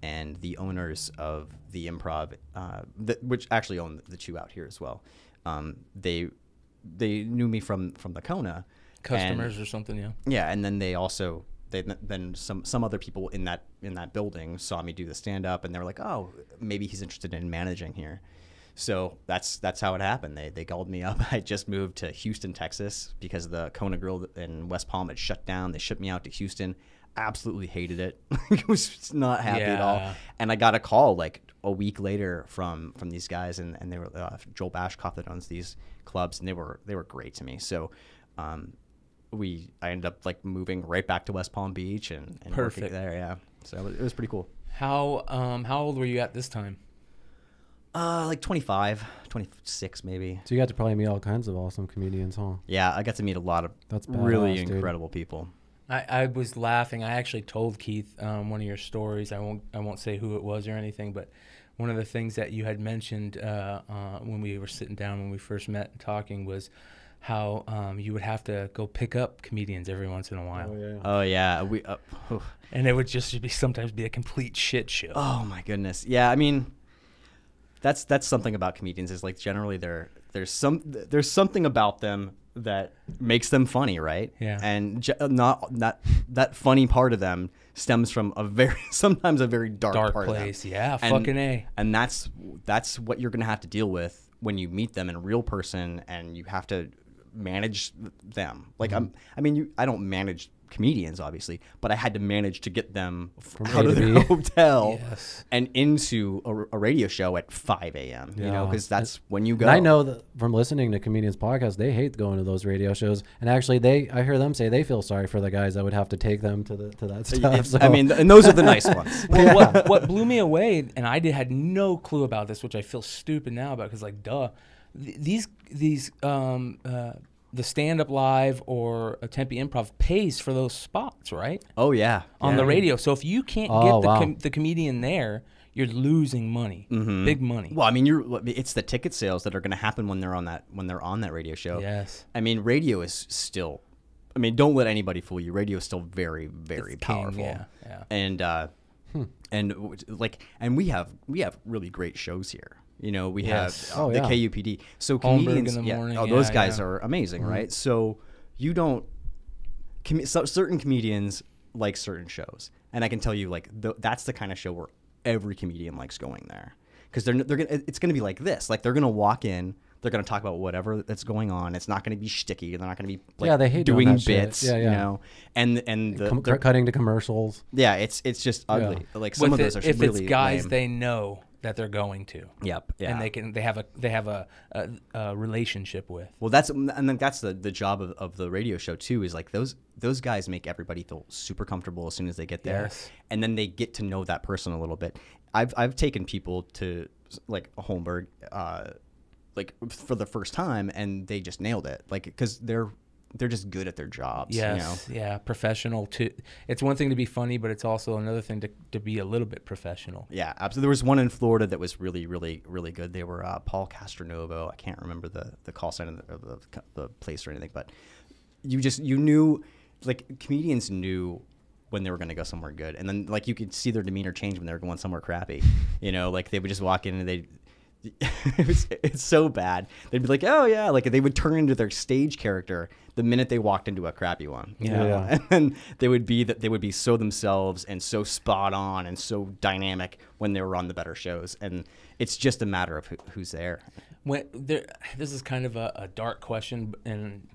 Speaker 3: And the owners of the Improv, which actually own the two out here as well, they knew me from the Kona.
Speaker 2: Customers or something, yeah.
Speaker 3: Yeah, and then they also then some other people in that building saw me do the stand up, and they were like, oh, maybe he's interested in managing here. So that's how it happened. They called me up. I just moved to Houston, Texas, because the Kona Grill in West Palm had shut down. They shipped me out to Houston. Absolutely hated it. I was not happy at all. And I got a call like a week later from these guys, and they were Joel Bashkoff that owns these clubs, and they were great to me. So I ended up like moving right back to West Palm Beach and
Speaker 2: Perfect
Speaker 3: working there. Yeah, so it was pretty cool.
Speaker 2: How old were you at this time?
Speaker 3: Like 25, 26 maybe.
Speaker 1: So you got to probably meet all kinds of awesome comedians, huh?
Speaker 3: Yeah, I got to meet a lot of
Speaker 1: badass,
Speaker 3: really
Speaker 1: dude.
Speaker 3: incredible people.
Speaker 2: I was laughing. I actually told Keith one of your stories. I won't say who it was or anything, but one of the things that you had mentioned when we were sitting down when we first met and talking was how you would have to go pick up comedians every once in a while.
Speaker 3: Oh yeah,
Speaker 2: and it would just sometimes be a complete shit show.
Speaker 3: Oh my goodness. Yeah, I mean, that's something about comedians is like generally there's something about them that makes them funny, right?
Speaker 2: Yeah.
Speaker 3: And not that funny part of them stems from sometimes a very dark part
Speaker 2: place.
Speaker 3: of them.
Speaker 2: Yeah, fucking A.
Speaker 3: And that's what you're gonna have to deal with when you meet them in a real person, and you have to manage them. Like I don't manage comedians obviously, but I had to manage to get them out of their hotel and into a radio show at 5 a.m. You know, because that's when you go.
Speaker 1: And I know that from listening to comedians podcasts, they hate going to those radio shows, and actually I hear them say they feel sorry for the guys that would have to take them to that stuff. So.
Speaker 3: I mean, and those are the nice ones.
Speaker 2: Well, what blew me away, and I had no clue about this, which I feel stupid now about, because like duh, these the stand-up live or a Tempe Improv pays for those spots, right?
Speaker 3: Oh yeah,
Speaker 2: on the radio. So if you can't get the comedian there, you're losing money, big money.
Speaker 3: Well, I mean, it's the ticket sales that are going to happen when they're on that radio show.
Speaker 2: Yes.
Speaker 3: I mean, radio is still. I mean, don't let anybody fool you. Radio is still very, very powerful.
Speaker 2: King, yeah.
Speaker 3: And we have really great shows here. You know, we have the KUPD. So
Speaker 2: Holmberg
Speaker 3: comedians,
Speaker 2: in the morning.
Speaker 3: Those guys are amazing, right? So you don't. Certain comedians like certain shows, and I can tell you, like that's the kind of show where every comedian likes going there, because it's gonna be like this. Like they're gonna walk in, they're gonna talk about whatever that's going on. It's not gonna be shticky. They're not gonna be like
Speaker 1: they hate
Speaker 3: doing
Speaker 1: that
Speaker 3: bits.
Speaker 1: shit.
Speaker 3: You know, and they're
Speaker 1: cutting to commercials.
Speaker 3: Yeah, it's just ugly. Like some of those are
Speaker 2: if
Speaker 3: really
Speaker 2: it's guys
Speaker 3: lame.
Speaker 2: they know that they're going to.
Speaker 3: Yep. Yeah.
Speaker 2: And they have a relationship with.
Speaker 3: Well, that's the job of the radio show too. Is like those guys make everybody feel super comfortable as soon as they get there, and then they get to know that person a little bit. I've taken people to like a Holmberg, like for the first time, and they just nailed it. Like because they're just good at their jobs.
Speaker 2: Yes,
Speaker 3: you know?
Speaker 2: Yeah, professional too. It's one thing to be funny, but it's also another thing to be a little bit professional.
Speaker 3: Yeah, absolutely. There was one in Florida that was really, really, really good. They were Paul Castronovo. I can't remember the call sign of the place or anything, but you knew, like comedians knew when they were going to go somewhere good, and then like you could see their demeanor change when they were going somewhere crappy. You know, like they would just walk in and it's so bad. They'd be like, oh yeah, like they would turn into their stage character the minute they walked into a crappy one. You know? And then they would be so themselves and so spot on and so dynamic when they were on the better shows. And it's just a matter of who's there.
Speaker 2: This is kind of a dark question, and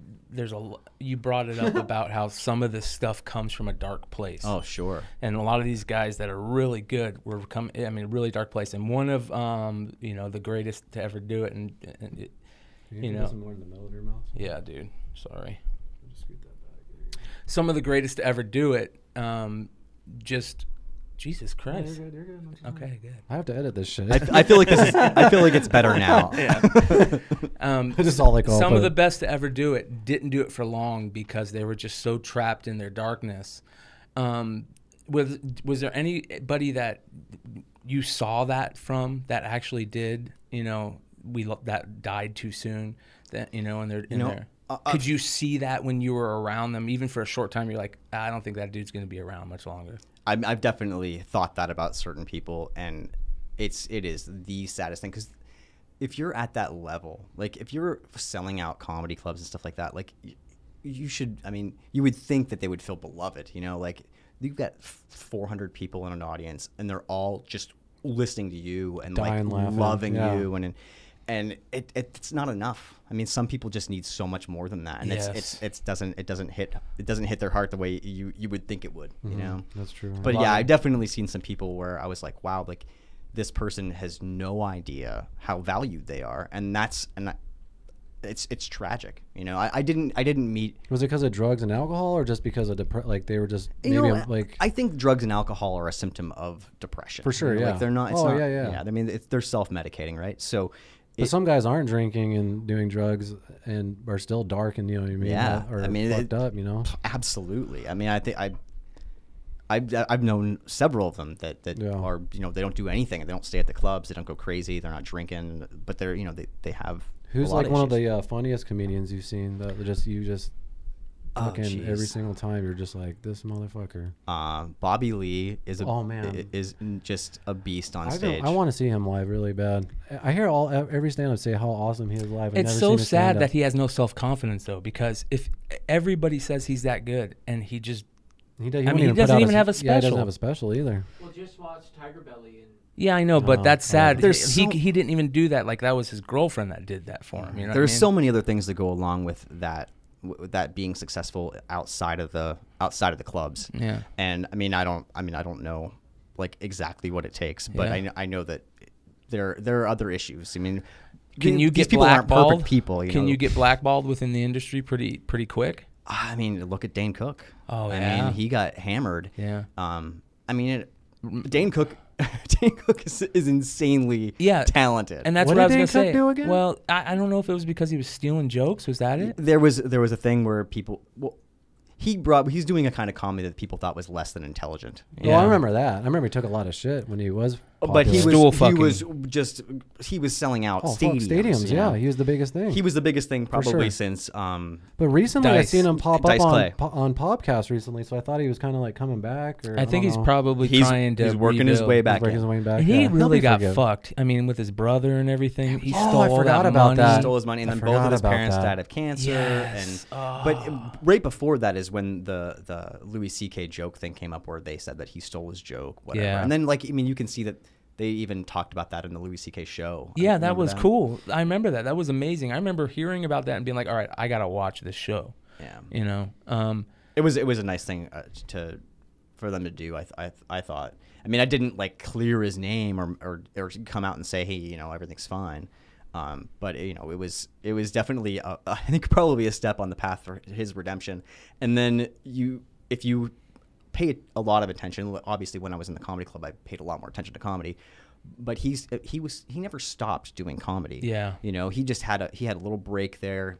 Speaker 2: you brought it up about how some of this stuff comes from a dark place.
Speaker 3: Oh, sure.
Speaker 2: And a lot of these guys that are really good really dark place. And one of the greatest to ever do it, and
Speaker 1: you know, some more in the middle of your mouth.
Speaker 2: Yeah, dude. Sorry. Some of the greatest to ever do it. Just Jesus Christ.
Speaker 1: Yeah, you're good.
Speaker 2: Okay, good.
Speaker 1: I have to edit this shit.
Speaker 3: I feel like I feel like it's better now.
Speaker 1: Just all like
Speaker 2: some of the best to ever do it didn't do it for long because they were just so trapped in their darkness. Was there anybody that you saw that from that actually did, that died too soon, that and they're in there? Could you see that when you were around them, even for a short time? You're like, I don't think that dude's going to be around much longer.
Speaker 3: I've definitely thought that about certain people, and it is the saddest thing, because if you're at that level, like if you're selling out comedy clubs and stuff like that, like you should. I mean, you would think that they would feel beloved. You know, like you've got 400 people in an audience, and they're all just listening to you and
Speaker 1: Dying
Speaker 3: like
Speaker 1: laughing.
Speaker 3: loving
Speaker 1: Yeah.
Speaker 3: you, and it's not enough. I mean, some people just need so much more than that, and
Speaker 2: Yes.
Speaker 3: it doesn't hit their heart the way you would think it would. You know,
Speaker 1: That's true.
Speaker 3: but
Speaker 1: Love
Speaker 3: yeah,
Speaker 1: it.
Speaker 3: I've definitely seen some people where I was like, wow, like this person has no idea how valued they are, and it's tragic. You know, I didn't meet.
Speaker 1: Was it because of drugs and alcohol, or just because of like they were just maybe
Speaker 3: You know,
Speaker 1: like
Speaker 3: I think drugs and alcohol are a symptom of depression.
Speaker 1: For sure,
Speaker 3: You know,
Speaker 1: yeah.
Speaker 3: Like they're not. It's
Speaker 1: Oh,
Speaker 3: not,
Speaker 1: yeah.
Speaker 3: I mean, they're self-medicating, right? So,
Speaker 1: But some guys aren't drinking and doing drugs and are still dark and you know what I mean?
Speaker 3: Yeah,
Speaker 1: Or
Speaker 3: I mean,
Speaker 1: fucked up, you know?
Speaker 3: absolutely. I mean, I think I've known several of them that
Speaker 1: Yeah.
Speaker 3: are, you know, they don't do anything. They don't stay at the clubs. They don't go crazy. They're not drinking, but they're, you know, they have.
Speaker 1: Who's
Speaker 3: a lot
Speaker 1: like one of
Speaker 3: issues.
Speaker 1: the funniest comedians you've seen that you just
Speaker 3: Oh,
Speaker 1: fucking every
Speaker 3: jeez.
Speaker 1: single time you're just like, this motherfucker.
Speaker 3: Bobby Lee is
Speaker 1: Oh, man.
Speaker 3: is just a beast on stage.
Speaker 1: I want to see him live really bad. I hear every stand-up say how awesome he is live. I've
Speaker 2: It's
Speaker 1: never
Speaker 2: so
Speaker 1: seen a
Speaker 2: sad
Speaker 1: stand-up.
Speaker 2: that he has no self-confidence though, because if everybody says he's that good and he just
Speaker 1: He
Speaker 2: mean,
Speaker 1: won't
Speaker 2: he
Speaker 1: put
Speaker 2: doesn't
Speaker 1: out
Speaker 2: even have a
Speaker 1: Yeah, he doesn't
Speaker 2: special.
Speaker 1: have a special either.
Speaker 4: Well, just watch Tiger Belly and
Speaker 2: yeah, I know, but
Speaker 1: Oh,
Speaker 2: that's sad.
Speaker 3: There's
Speaker 2: He
Speaker 3: so-
Speaker 2: he didn't even do that. Like that was his girlfriend that did that for him. You know,
Speaker 3: There's
Speaker 2: what I
Speaker 3: so
Speaker 2: mean?
Speaker 3: many other things that go along with that being successful outside of the clubs.
Speaker 2: Yeah.
Speaker 3: And I mean I don't know like exactly what it takes, but
Speaker 2: Yeah.
Speaker 3: I know that there are other issues. I mean,
Speaker 2: Can you
Speaker 3: these
Speaker 2: get
Speaker 3: people aren't
Speaker 2: blackballed?
Speaker 3: perfect people.
Speaker 2: Can
Speaker 3: know?
Speaker 2: you get blackballed within the industry pretty quick?
Speaker 3: I mean, look at Dane Cook.
Speaker 2: Oh,
Speaker 3: I
Speaker 2: yeah.
Speaker 3: mean, he got hammered.
Speaker 2: Yeah.
Speaker 3: I mean, Dane Cook is insanely
Speaker 2: Yeah.
Speaker 3: talented.
Speaker 2: And that's
Speaker 1: What
Speaker 2: what, I
Speaker 1: did
Speaker 2: was
Speaker 1: Dane
Speaker 2: gonna
Speaker 1: Cook
Speaker 2: say.
Speaker 1: do again?
Speaker 2: Well, I don't know if it was because he was stealing jokes. Was that it?
Speaker 3: there was a thing where people he's doing a kind of comedy that people thought was less than intelligent.
Speaker 1: Well, I remember that. I remember he took a lot of shit when he was
Speaker 3: But he
Speaker 1: popular.
Speaker 3: was selling out
Speaker 1: Oh, fuck,
Speaker 3: stadiums.
Speaker 1: stadiums,
Speaker 3: you
Speaker 1: yeah.
Speaker 3: know?
Speaker 1: He was the biggest thing.
Speaker 3: He was the biggest thing probably
Speaker 1: sure.
Speaker 3: since
Speaker 1: But recently, I've
Speaker 2: Dice.
Speaker 1: seen him pop
Speaker 3: Dice
Speaker 1: up
Speaker 3: Clay.
Speaker 1: on Podcast recently, so I thought he was kind of like coming back. Or
Speaker 2: I think
Speaker 1: don't
Speaker 2: he's
Speaker 1: know.
Speaker 2: probably trying to
Speaker 3: he's working his
Speaker 2: rebuild.
Speaker 3: way
Speaker 1: He's
Speaker 3: back
Speaker 1: working his
Speaker 3: in.
Speaker 1: way back.
Speaker 2: And he
Speaker 1: yeah.
Speaker 2: really
Speaker 1: He'll
Speaker 2: got
Speaker 1: be forgiven.
Speaker 2: fucked. I mean, with his brother and everything, he
Speaker 1: Oh,
Speaker 2: stole
Speaker 1: I
Speaker 2: all
Speaker 1: forgot
Speaker 2: that
Speaker 1: about
Speaker 2: money.
Speaker 1: that.
Speaker 3: Stole his money, and
Speaker 1: I
Speaker 3: then both of
Speaker 1: forgot
Speaker 3: his
Speaker 1: about
Speaker 3: parents
Speaker 1: that.
Speaker 3: died of cancer.
Speaker 2: Yes.
Speaker 3: But right before that is when the Louis C.K. joke thing came up, where they said that he stole his joke, whatever.
Speaker 2: Yeah.
Speaker 3: And then you can see that they even talked about that in the Louis C.K. show.
Speaker 2: Yeah, that
Speaker 3: Remember
Speaker 2: was cool. I remember that. That was amazing. I remember hearing about that and being like, "All right, I gotta watch this show."
Speaker 3: Yeah.
Speaker 2: You know.
Speaker 3: It was a nice thing for them to do. I thought. I mean, I didn't like clear his name or come out and say, hey, you know, everything's fine. But you know, it was definitely I think probably a step on the path for his redemption. And then if you pay a lot of attention, obviously when I was in the comedy club, I paid a lot more attention to comedy. But he never stopped doing comedy.
Speaker 2: Yeah.
Speaker 3: You know, he had a little break there.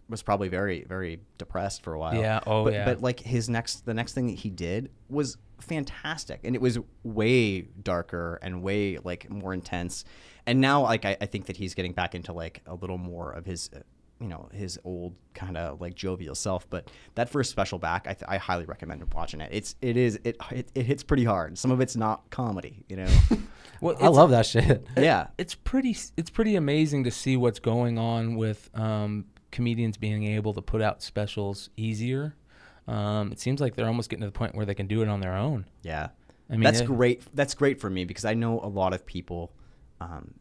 Speaker 3: Was probably very, very depressed for a while.
Speaker 2: Yeah. Oh, yeah.
Speaker 3: But like the next thing that he did was fantastic, and it was way darker and way like more intense. And now like I think that he's getting back into like a little more of his his old kind of like jovial self. But that first special back, I highly recommend watching it. It hits pretty hard. Some of it's not comedy, you know.
Speaker 2: Well,
Speaker 1: I love that shit.
Speaker 3: Yeah.
Speaker 2: It's pretty amazing to see what's going on with comedians being able to put out specials easier. It seems like they're almost getting to the point where they can do it on their own.
Speaker 3: Yeah.
Speaker 2: I mean,
Speaker 3: that's great. That's great for me because I know a lot of people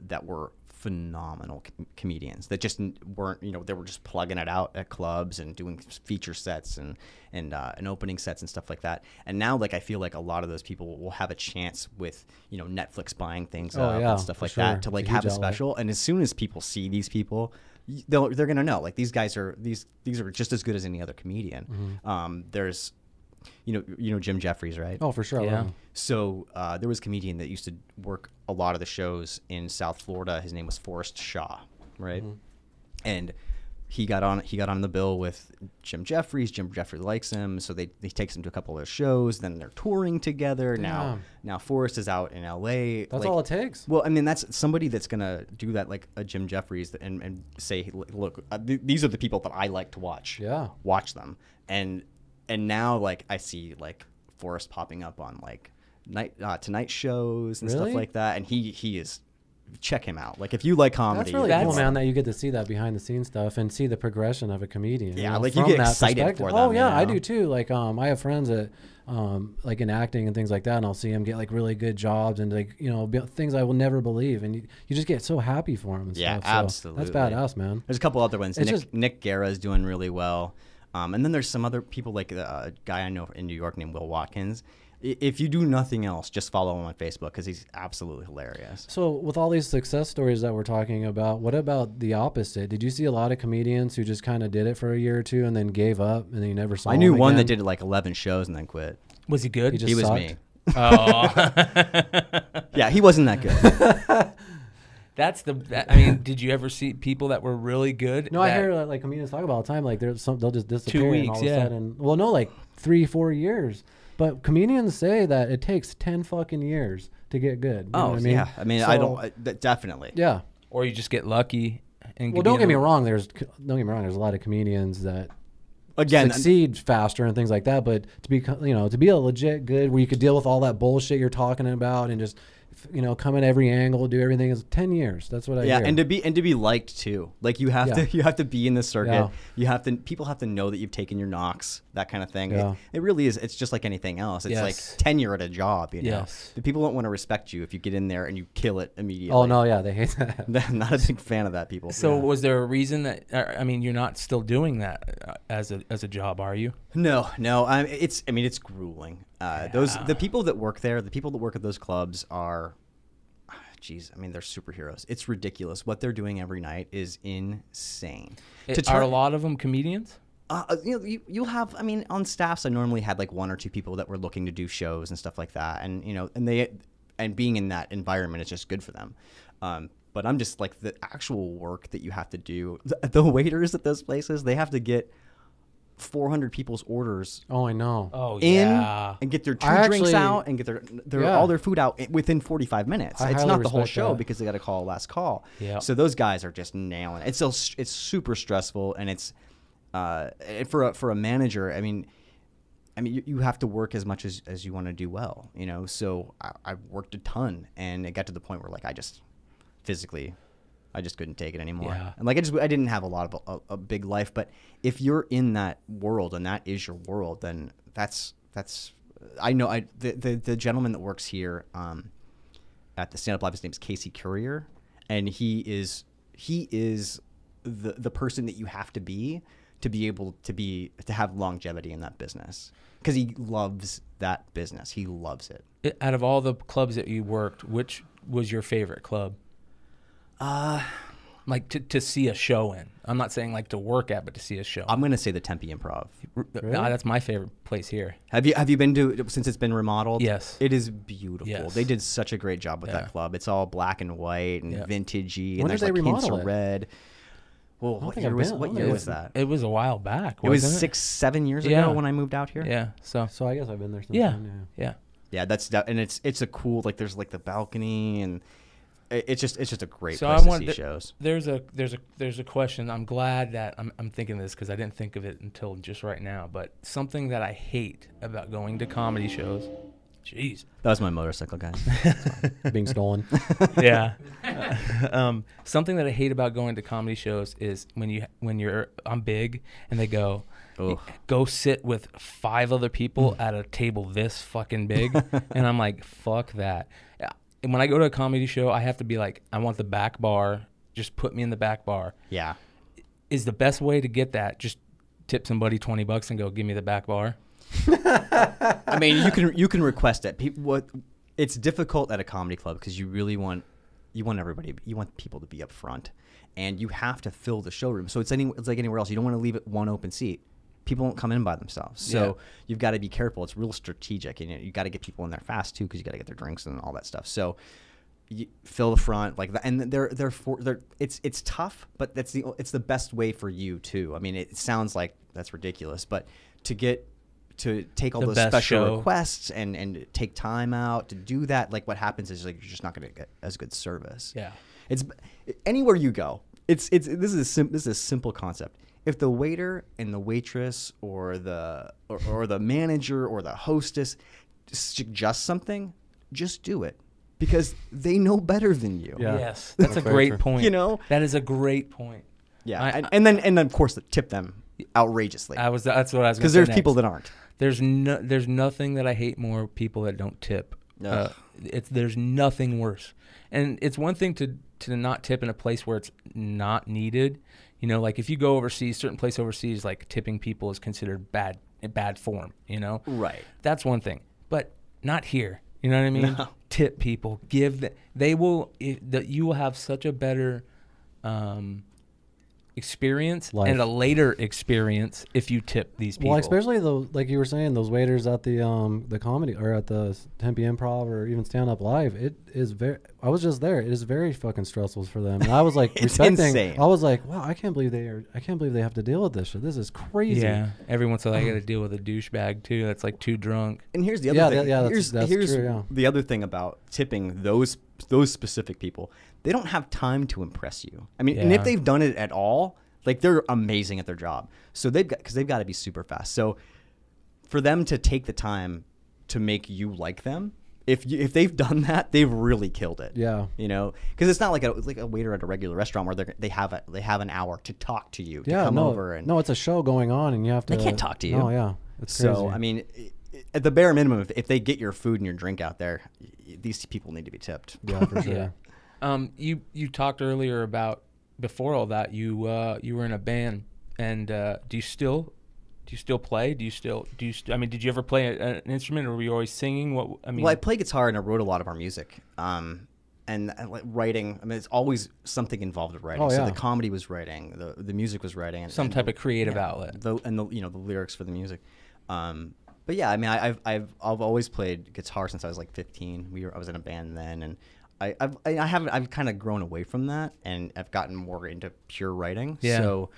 Speaker 3: that were phenomenal comedians that just weren't, they were just plugging it out at clubs and doing feature sets and opening sets and stuff like that. And now, like, I feel like a lot of those people will have a chance with, Netflix buying things up and stuff like that to like have a special. And as soon as people see these people, they're going to know, like, these guys are these are just as good as any other comedian.
Speaker 1: Mm-hmm.
Speaker 3: There's Jim Jeffries, right?
Speaker 1: Oh, for sure. I love him.
Speaker 3: So there was a comedian that used to work a lot of the shows in South Florida. His name was Forrest Shaw, right? Mm-hmm. And he got on the bill with Jim Jeffries. Jim Jeffries likes him, so he takes him to a couple of their shows. Then they're touring together.
Speaker 1: Damn.
Speaker 3: Now Forrest is out in L.A.
Speaker 1: That's all it takes.
Speaker 3: Well, I mean, that's somebody that's gonna do that, like a Jim Jeffries, and say, look, these are the people that I like to watch.
Speaker 1: Yeah,
Speaker 3: watch them. And now, like, I see like Forrest popping up on like Tonight shows and stuff like that, and he is check him out. Like if you like comedy,
Speaker 1: That's really
Speaker 2: That's-
Speaker 1: cool, man, that you get to see that behind the scenes stuff and see the progression of a comedian.
Speaker 3: Yeah,
Speaker 1: know,
Speaker 3: like you
Speaker 1: from
Speaker 3: get
Speaker 1: that
Speaker 3: excited
Speaker 1: perspective.
Speaker 3: for them.
Speaker 1: Oh yeah,
Speaker 3: you
Speaker 1: I
Speaker 3: know?
Speaker 1: do too. Like I have friends that like in acting and things like that, and I'll see them get like really good jobs and like things I will never believe, and you just get so happy for them. And
Speaker 3: Yeah,
Speaker 1: stuff. So
Speaker 3: absolutely.
Speaker 1: that's badass, man.
Speaker 3: There's a couple other ones.
Speaker 1: It's
Speaker 3: Nick Guerra is doing really well. And then there's some other people like a guy I know in New York named Will Watkins. If you do nothing else, just follow him on Facebook because he's absolutely hilarious.
Speaker 1: So with all these success stories that we're talking about, what about the opposite? Did you see a lot of comedians who just kind of did it for a year or two and then gave up and then you never saw
Speaker 3: I knew
Speaker 1: him
Speaker 3: one
Speaker 1: again?
Speaker 3: that did like 11 shows and then quit.
Speaker 2: Was he good?
Speaker 1: He just
Speaker 3: He was
Speaker 1: sucked?
Speaker 3: me.
Speaker 2: Oh.
Speaker 3: Yeah, he wasn't that good.
Speaker 2: I mean, did you ever see people that were really good?
Speaker 1: No, I hear like comedians talk about all the time. Like there's some, they'll just disappear and all
Speaker 2: weeks,
Speaker 1: of a
Speaker 2: yeah.
Speaker 1: sudden. Well, no, like 3-4 years. But comedians say that it takes 10 fucking years to get good. You know what I mean?
Speaker 3: Yeah. I mean,
Speaker 1: So,
Speaker 3: definitely.
Speaker 1: Yeah.
Speaker 2: Or you just get lucky. And
Speaker 1: Well, don't get me wrong. There's a lot of comedians that
Speaker 3: Again,
Speaker 1: succeed faster and things like that. But to be to be a legit good, where you could deal with all that bullshit you're talking about and just come at every angle, do everything, is 10 years. That's what I hear.
Speaker 3: and to be liked too. Like you have to be in the circuit.
Speaker 1: Yeah.
Speaker 3: People have to know that you've taken your knocks, that kind of thing.
Speaker 1: Yeah.
Speaker 3: It really is. It's just like anything else. It's
Speaker 2: Yes.
Speaker 3: like tenure at a job.
Speaker 2: Yes.
Speaker 3: The people don't want to respect you if you get in there and you kill it immediately.
Speaker 1: Oh no, yeah, they hate that.
Speaker 3: I'm not a big fan of that. People.
Speaker 2: So was there a reason that? I mean, you're not still doing that as a job, are you?
Speaker 3: No. It's grueling. The people that work there, the people that work at those clubs are. Geez, I mean, they're superheroes. It's ridiculous. What they're doing every night is insane.
Speaker 2: Are a lot of them comedians?
Speaker 3: You'll have. I mean, on staffs, I normally had like 1 or 2 people that were looking to do shows and stuff like that, and being in that environment is just good for them. But I'm just like the actual work that you have to do. The waiters at those places, they have to get 400 people's orders
Speaker 1: Oh, I know.
Speaker 2: Oh
Speaker 3: in
Speaker 2: yeah.
Speaker 3: and get their 2
Speaker 1: I
Speaker 3: drinks
Speaker 1: actually-
Speaker 3: out and get all their food out within 45 minutes.
Speaker 1: I
Speaker 3: It's
Speaker 1: highly
Speaker 3: not the whole
Speaker 1: respect
Speaker 3: show
Speaker 1: that.
Speaker 3: because they got to call last call.
Speaker 2: Yeah.
Speaker 3: So those guys are just nailing it. It's super stressful, and it's for a manager. I mean, you have to work as much as you want to do well. So I worked a ton, and it got to the point where like I just physically. I just couldn't take it anymore.
Speaker 2: Yeah.
Speaker 3: And like I didn't have a lot of a big life, but if you're in that world and that is your world, then that's I know the gentleman that works here at the Stand Up Live, his name's Casey Courier, and he is the person that you have to be able to have longevity in that business because he loves that business. He loves it.
Speaker 2: Out of all the clubs that you worked, which was your favorite club? Like to see a show in. I'm not saying like to work at, but to see a show.
Speaker 3: I'm gonna say the Tempe Improv.
Speaker 2: That's my favorite place here.
Speaker 3: Have you been to since it's been remodeled?
Speaker 2: Yes.
Speaker 3: It is beautiful.
Speaker 2: Yes.
Speaker 3: They did such a great job with
Speaker 2: Yeah.
Speaker 3: that club. It's all black and white and
Speaker 2: Yeah.
Speaker 3: vintagey,
Speaker 1: When
Speaker 3: and
Speaker 1: did
Speaker 3: there's
Speaker 1: they
Speaker 3: like hints
Speaker 1: remodel
Speaker 3: of
Speaker 1: it?
Speaker 3: red. Well, what
Speaker 1: think
Speaker 3: year
Speaker 1: I've
Speaker 3: was
Speaker 1: been- I
Speaker 3: what
Speaker 1: don't
Speaker 3: year
Speaker 1: think
Speaker 3: was that?
Speaker 2: It was a while back.
Speaker 3: It was
Speaker 2: wasn't
Speaker 3: 6-7 years
Speaker 2: Yeah.
Speaker 3: ago when I moved out here.
Speaker 2: Yeah. So
Speaker 1: So I guess I've been there since
Speaker 2: yeah,
Speaker 1: then,
Speaker 2: yeah.
Speaker 3: Yeah, and it's a cool like there's like the balcony and it's just a great
Speaker 2: So
Speaker 3: place
Speaker 2: I
Speaker 3: to
Speaker 2: wanted
Speaker 3: see
Speaker 2: to-
Speaker 3: shows.
Speaker 2: There's a question. I'm glad that I'm thinking this because I didn't think of it until just right now. But something that I hate about going to comedy shows. Jeez.
Speaker 3: That was my motorcycle, guys.
Speaker 1: Being stolen.
Speaker 2: Yeah. Something that I hate about going to comedy shows is I'm big and they go sit with 5 other people at a table this fucking big, and I'm like, fuck that. And when I go to a comedy show, I have to be like, I want the back bar. Just put me in the back bar.
Speaker 3: Yeah.
Speaker 2: Is the best way to get that just tip somebody $20 and go give me the back bar?
Speaker 3: I mean, you can request it. It's difficult at a comedy club because you really want people to be up front, and you have to fill the showroom. So it's like anywhere else. You don't want to leave it one open seat. People won't come in by themselves. So you've got to be careful. It's real strategic, and you got to get people in there fast too because you got to get their drinks and all that stuff. So you fill the front like that, and it's tough, but it's the best way for you too. I mean, it sounds like that's ridiculous, but to take all
Speaker 2: The
Speaker 3: those
Speaker 2: best
Speaker 3: special
Speaker 2: show.
Speaker 3: requests and take time out to do that, like what happens is like you're just not going to get as good service.
Speaker 2: Yeah.
Speaker 3: It's anywhere you go. This is a simple concept. If the waiter and the waitress or the manager or the hostess suggest something, just do it because they know better than you.
Speaker 1: Yeah.
Speaker 2: Yes, that's a
Speaker 1: very
Speaker 2: great
Speaker 1: true.
Speaker 2: point.
Speaker 3: You know?
Speaker 2: that is a great point.
Speaker 3: Yeah, and then of course tip them outrageously.
Speaker 2: That's what I was going to
Speaker 3: Because
Speaker 2: say
Speaker 3: there's
Speaker 2: next.
Speaker 3: people that aren't.
Speaker 2: There's nothing that I hate more people that don't tip.
Speaker 3: Ugh.
Speaker 2: There's nothing worse. And it's one thing to not tip in a place where it's not needed. You know, like if you go overseas, certain place overseas, like tipping people is considered bad form, you know?
Speaker 3: Right.
Speaker 2: That's one thing. But not here. You know what I mean?
Speaker 3: No.
Speaker 2: Tip people. You will have such a better experience
Speaker 1: Life.
Speaker 2: and a later experience if you tip these people.
Speaker 1: Well, especially like you were saying, those waiters at the comedy or at the Tempe Improv or even Stand Up Live. It is very. I was just there. It is very fucking stressful for them. And I was like,
Speaker 3: It's
Speaker 1: respecting.
Speaker 3: insane.
Speaker 1: I was like, wow, I can't believe they have to deal with this shit. This is crazy.
Speaker 2: Yeah. Every once in a while, I got to deal with a douchebag too. That's like too drunk.
Speaker 3: And here's the other thing.
Speaker 1: that's
Speaker 3: here's
Speaker 1: true, yeah.
Speaker 3: the other thing about tipping those specific people. They don't have time to impress you. I mean, and
Speaker 2: Yeah.
Speaker 3: if they've done it at all, like they're amazing at their job. So they've got to be super fast. So for them to take the time to make you like them, if they've done that, they've really killed it.
Speaker 1: Yeah.
Speaker 3: You know, because it's not like a waiter at a regular restaurant where they have an hour to talk to you, to
Speaker 1: Yeah.
Speaker 3: come
Speaker 1: No.
Speaker 3: over and
Speaker 1: No, it's a show going on, and you have to.
Speaker 3: They can't talk to you.
Speaker 1: No. Yeah. It's crazy.
Speaker 3: So I mean, at the bare minimum, if they get your food and your drink out there, these people need to be tipped.
Speaker 1: Yeah, for sure.
Speaker 2: Yeah. You talked earlier about before all that you were in a band, and do you still play? I mean, did you ever play an instrument, or were you always singing? Well,
Speaker 3: I play guitar and I wrote a lot of our music. And like writing, I mean, it's always something involved with writing.
Speaker 1: Oh,
Speaker 3: So
Speaker 1: yeah.
Speaker 3: the comedy was writing, the music was writing, and
Speaker 2: some type of creative
Speaker 3: yeah,
Speaker 2: outlet.
Speaker 3: the lyrics for the music. But yeah, I mean, I've always played guitar since I was like 15. I was in a band then, and I've kind of grown away from that, and I've gotten more into pure writing.
Speaker 2: Yeah.
Speaker 3: So,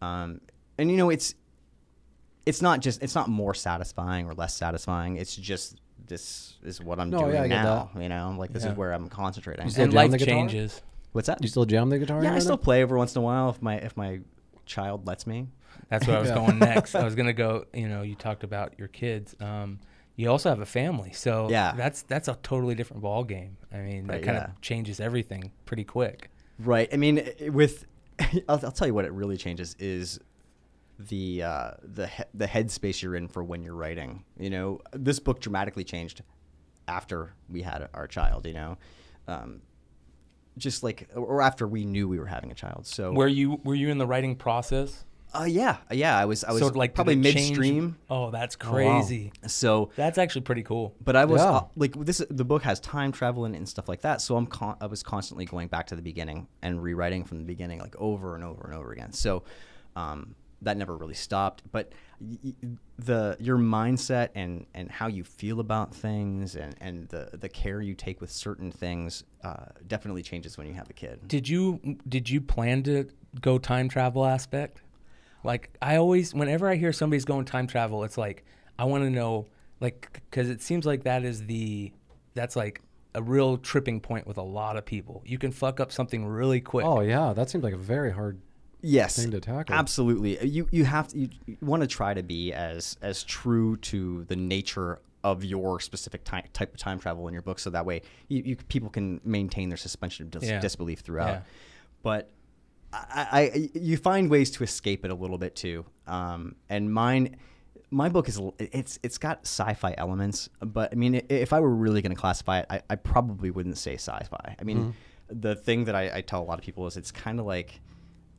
Speaker 3: and you know, it's not more satisfying or less satisfying. It's just this is what I'm
Speaker 1: No,
Speaker 3: doing
Speaker 1: yeah, I get
Speaker 3: now. You know, like this
Speaker 2: Yeah.
Speaker 3: is where I'm concentrating.
Speaker 1: still
Speaker 2: And
Speaker 1: jam
Speaker 2: life
Speaker 1: the guitar?
Speaker 2: changes.
Speaker 3: What's that?
Speaker 1: Do you still jam the guitar?
Speaker 3: Yeah, I
Speaker 1: right
Speaker 3: still
Speaker 1: now?
Speaker 3: play every once in a while if my child lets me.
Speaker 2: That's where I was
Speaker 1: Yeah.
Speaker 2: going next. I was gonna go. You know, you talked about your kids. You also have a family, so
Speaker 3: Yeah.
Speaker 2: that's a totally different ball game. I mean,
Speaker 3: Right,
Speaker 2: that kind
Speaker 3: yeah.
Speaker 2: of changes everything pretty quick.
Speaker 3: Right. I mean, I'll tell you what it really changes is the headspace you're in for when you're writing. You know, this book dramatically changed after we had our child. You know, just like or after we knew we were having a child. So
Speaker 2: Were you in the writing process?
Speaker 3: yeah. I was
Speaker 2: So, like, did
Speaker 3: probably
Speaker 2: it change-
Speaker 3: midstream.
Speaker 2: Oh, that's
Speaker 1: wow.
Speaker 2: crazy.
Speaker 3: So
Speaker 2: That's actually pretty cool.
Speaker 3: But I was
Speaker 1: Yeah.
Speaker 3: the book has time travel in it and stuff like that. So I was constantly going back to the beginning and rewriting from the beginning, like over and over and over again. So that never really stopped. But your mindset and how you feel about things and the care you take with certain things definitely changes when you have a kid.
Speaker 2: Did you plan to go time travel aspect? Like whenever I hear somebody's going time travel, it's like I want to know, like, because it seems like that's like a real tripping point with a lot of people. You can fuck up something really quick.
Speaker 1: Oh yeah, that seems like a very hard
Speaker 3: Yes,
Speaker 1: thing to tackle.
Speaker 3: absolutely. You have to you want to try to be as true to the nature of your specific type of time travel in your book, so that way people can maintain their suspension of disbelief throughout.
Speaker 2: Yeah.
Speaker 3: But you find ways to escape it a little bit too. And my book it's got sci-fi elements, but I mean, if I were really going to classify it, I probably wouldn't say sci-fi. I mean, the thing that I tell a lot of people is it's kind of like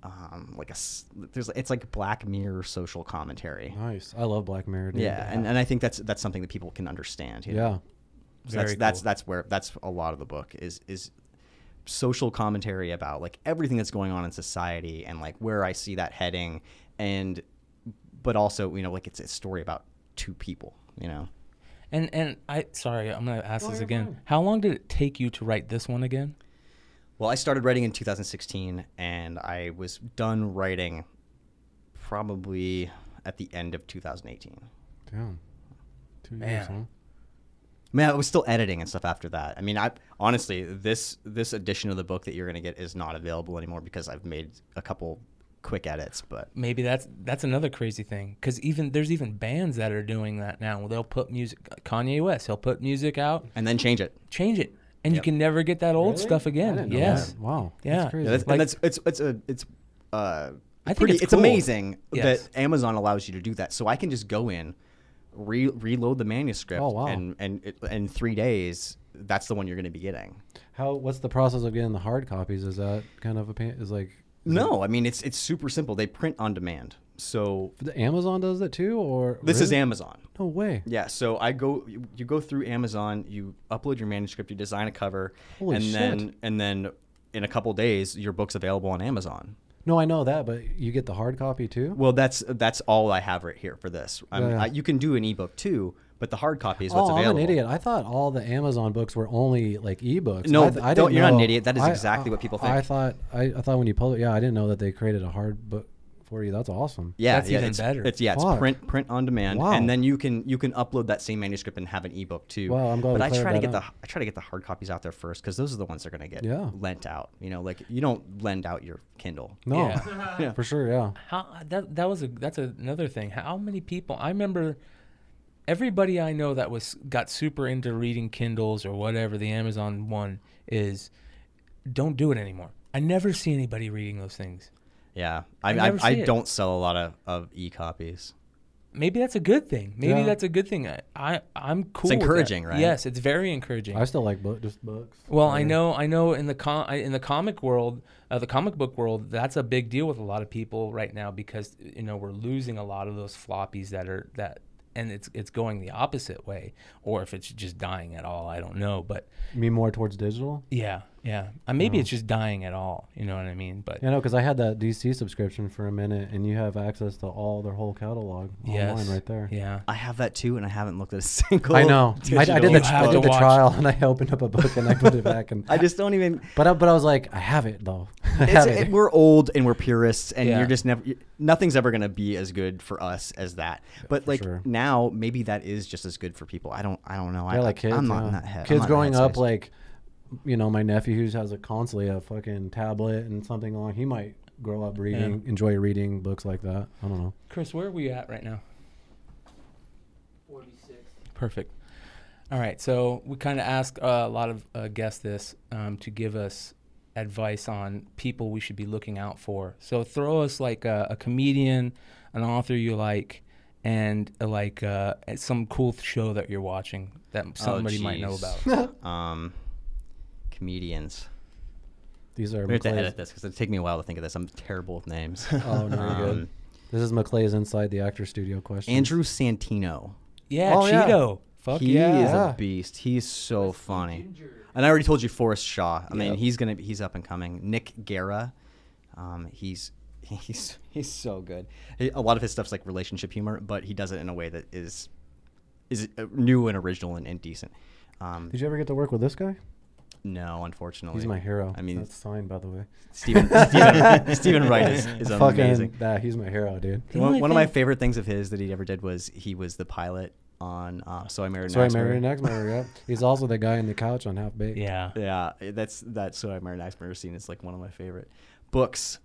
Speaker 3: it's like Black Mirror social commentary.
Speaker 1: Nice. I love Black Mirror. Dude.
Speaker 3: Yeah, and I think that's something that people can understand. You know?
Speaker 1: Yeah.
Speaker 3: So that's a lot of the book is social commentary about like everything that's going on in society and like where I see that heading, but also, you know, like it's a story about two people, you know.
Speaker 2: And I'm gonna ask this
Speaker 1: you're
Speaker 2: again.
Speaker 1: fine.
Speaker 2: How long did it take you to write this one again?
Speaker 3: Well, I started writing in 2016 and I was done writing probably at the end of 2018.
Speaker 1: Damn. 2 years,
Speaker 2: Man.
Speaker 1: huh?
Speaker 3: Man, I was still editing and stuff after that. I mean, honestly, this edition of the book that you're going to get is not available anymore because I've made a couple quick edits, but
Speaker 2: Maybe that's another crazy thing, because there's even bands that are doing that now. They'll put music. Kanye West, he'll put music out,
Speaker 3: and then change it.
Speaker 2: change it, and you can never get that old
Speaker 1: Really?
Speaker 2: stuff
Speaker 1: I
Speaker 2: again.
Speaker 1: didn't know
Speaker 2: Yes.
Speaker 1: that. Wow.
Speaker 2: Yeah.
Speaker 1: That's crazy.
Speaker 3: Yeah, that's,
Speaker 2: Like-
Speaker 3: and that's
Speaker 2: I think it's
Speaker 3: it's
Speaker 2: cool.
Speaker 3: amazing
Speaker 2: Yes.
Speaker 3: that Amazon allows you to do that. So I can just go in, reload the manuscript,
Speaker 1: Oh, wow.
Speaker 3: and in 3 days, that's the one you're going to be getting.
Speaker 1: What's the process of getting the hard copies? Is that kind of a pain?
Speaker 3: No, I mean it's super simple. They print on demand. So
Speaker 1: The Amazon does that too, or
Speaker 3: this is
Speaker 1: really?
Speaker 3: Amazon.
Speaker 1: No way.
Speaker 3: Yeah, so you go through Amazon, you upload your manuscript, you design a cover,
Speaker 1: Holy
Speaker 3: and
Speaker 1: shit.
Speaker 3: then in a couple days your book's available on Amazon.
Speaker 1: No, I know that, but you get the hard copy too.
Speaker 3: Well, that's all I have right here for this.
Speaker 1: Yeah.
Speaker 3: You can do an ebook too, but the hard copy is what's
Speaker 1: I'm
Speaker 3: available.
Speaker 1: an idiot. I thought all the Amazon books were only like ebooks.
Speaker 3: No,
Speaker 1: I
Speaker 3: don't-
Speaker 1: didn't
Speaker 3: you're not an
Speaker 1: know-
Speaker 3: idiot. That is exactly what people think.
Speaker 1: I thought when you published, I didn't know that they created a hard book for you. That's awesome.
Speaker 3: Yeah,
Speaker 2: That's even
Speaker 3: it's
Speaker 2: better.
Speaker 3: It's
Speaker 1: Fuck.
Speaker 3: print on demand,
Speaker 1: Wow.
Speaker 3: and then you can upload that same manuscript and have an ebook too.
Speaker 1: Wow, I'm glad
Speaker 3: But
Speaker 1: we
Speaker 3: I try to
Speaker 1: cleared
Speaker 3: get
Speaker 1: that
Speaker 3: I try to get the hard copies out there first because those are the ones that are going to get
Speaker 1: Yeah.
Speaker 3: lent out. You know, like you don't lend out your Kindle.
Speaker 1: No,
Speaker 2: Yeah.
Speaker 1: for sure. Yeah.
Speaker 2: That's another thing. How many people? I remember everybody I know that got super into reading Kindles or whatever. The Amazon one is, don't do it anymore. I never see anybody reading those things.
Speaker 3: Yeah,
Speaker 2: never see
Speaker 3: I
Speaker 2: it.
Speaker 3: don't sell a lot of e-copies.
Speaker 2: Maybe that's a good thing. Maybe
Speaker 1: Yeah.
Speaker 2: that's a good thing. I'm cool. with that.
Speaker 3: encouraging, right?
Speaker 2: Yes, it's very encouraging.
Speaker 1: I still like just books.
Speaker 2: Well,
Speaker 1: Yeah.
Speaker 2: I know in the comic world, the comic book world, that's a big deal with a lot of people right now because we're losing a lot of those floppies and it's going the opposite way, or if it's just dying at all, I don't know. But
Speaker 1: You mean more towards digital?
Speaker 2: yeah, maybe it's just dying at all. You know what I mean? But
Speaker 1: Yeah, no, because I had that DC subscription for a minute, and you have access to all their whole catalog online right there.
Speaker 2: Yeah.
Speaker 3: I have that too, and I haven't looked at a single.
Speaker 1: I know. I
Speaker 3: digital
Speaker 1: did
Speaker 2: You
Speaker 1: the
Speaker 2: have to
Speaker 1: the
Speaker 2: watch.
Speaker 1: trial, and I opened up a book and I put it back, and
Speaker 3: I just don't even.
Speaker 1: but I was like, I have it though. I have it.
Speaker 3: We're old and we're purists, and
Speaker 2: Yeah.
Speaker 3: you're just nothing's ever gonna be as good for us as that. But
Speaker 1: for
Speaker 3: like
Speaker 1: sure.
Speaker 3: now, maybe that is just as good for people. I don't know.
Speaker 1: Yeah, like kids.
Speaker 3: I'm not
Speaker 1: yeah.
Speaker 3: in that head. I'm
Speaker 1: Kids
Speaker 3: not in
Speaker 1: growing
Speaker 3: that
Speaker 1: up,
Speaker 3: space.
Speaker 1: like, my nephew who has constantly a fucking tablet and something on. He might grow up reading, enjoy reading books like that. I don't know.
Speaker 2: Chris, where are we at right now?
Speaker 4: 46.
Speaker 2: Perfect. All right, so we kind of ask a lot of guests this to give us advice on people we should be looking out for. So throw us like a comedian, an author you like, and some cool show that you're watching that somebody might know about.
Speaker 3: Comedians.
Speaker 1: These are
Speaker 3: We have to
Speaker 1: Maclay's.
Speaker 3: edit this because it'll take me a while to think of this. I'm terrible with names.
Speaker 1: Oh no, you're good. This is Maclay's Inside the Actor Studio question.
Speaker 3: Andrew Santino.
Speaker 2: Yeah,
Speaker 1: Oh, yeah.
Speaker 2: Cheeto. Fuck
Speaker 3: He
Speaker 2: yeah.
Speaker 3: is
Speaker 1: Yeah.
Speaker 3: a beast. He's so funny.
Speaker 4: Ginger.
Speaker 3: And I already told you Forrest Shaw. I mean,
Speaker 1: Yep.
Speaker 3: he's up and coming. Nick Guerra. He's so good. A lot of his stuff's like relationship humor, but he does it in a way that is new and original and decent.
Speaker 1: Did you ever get to work with this guy?
Speaker 3: No, unfortunately.
Speaker 1: He's my hero.
Speaker 3: I mean,
Speaker 1: That's signed, by the way.
Speaker 3: Stephen Wright is amazing.
Speaker 1: He's my hero, dude.
Speaker 2: The only
Speaker 3: One of my
Speaker 2: thing-
Speaker 3: favorite things of his that he ever did was he was the pilot on So I Married an
Speaker 1: So I
Speaker 3: Axe
Speaker 1: married an
Speaker 3: Murderer.
Speaker 1: Axe Murderer, yeah. He's also the guy in the couch on Half Baked.
Speaker 2: Yeah.
Speaker 3: Yeah, that's So I Married an Axe Murderer scene is like one of my favorite books.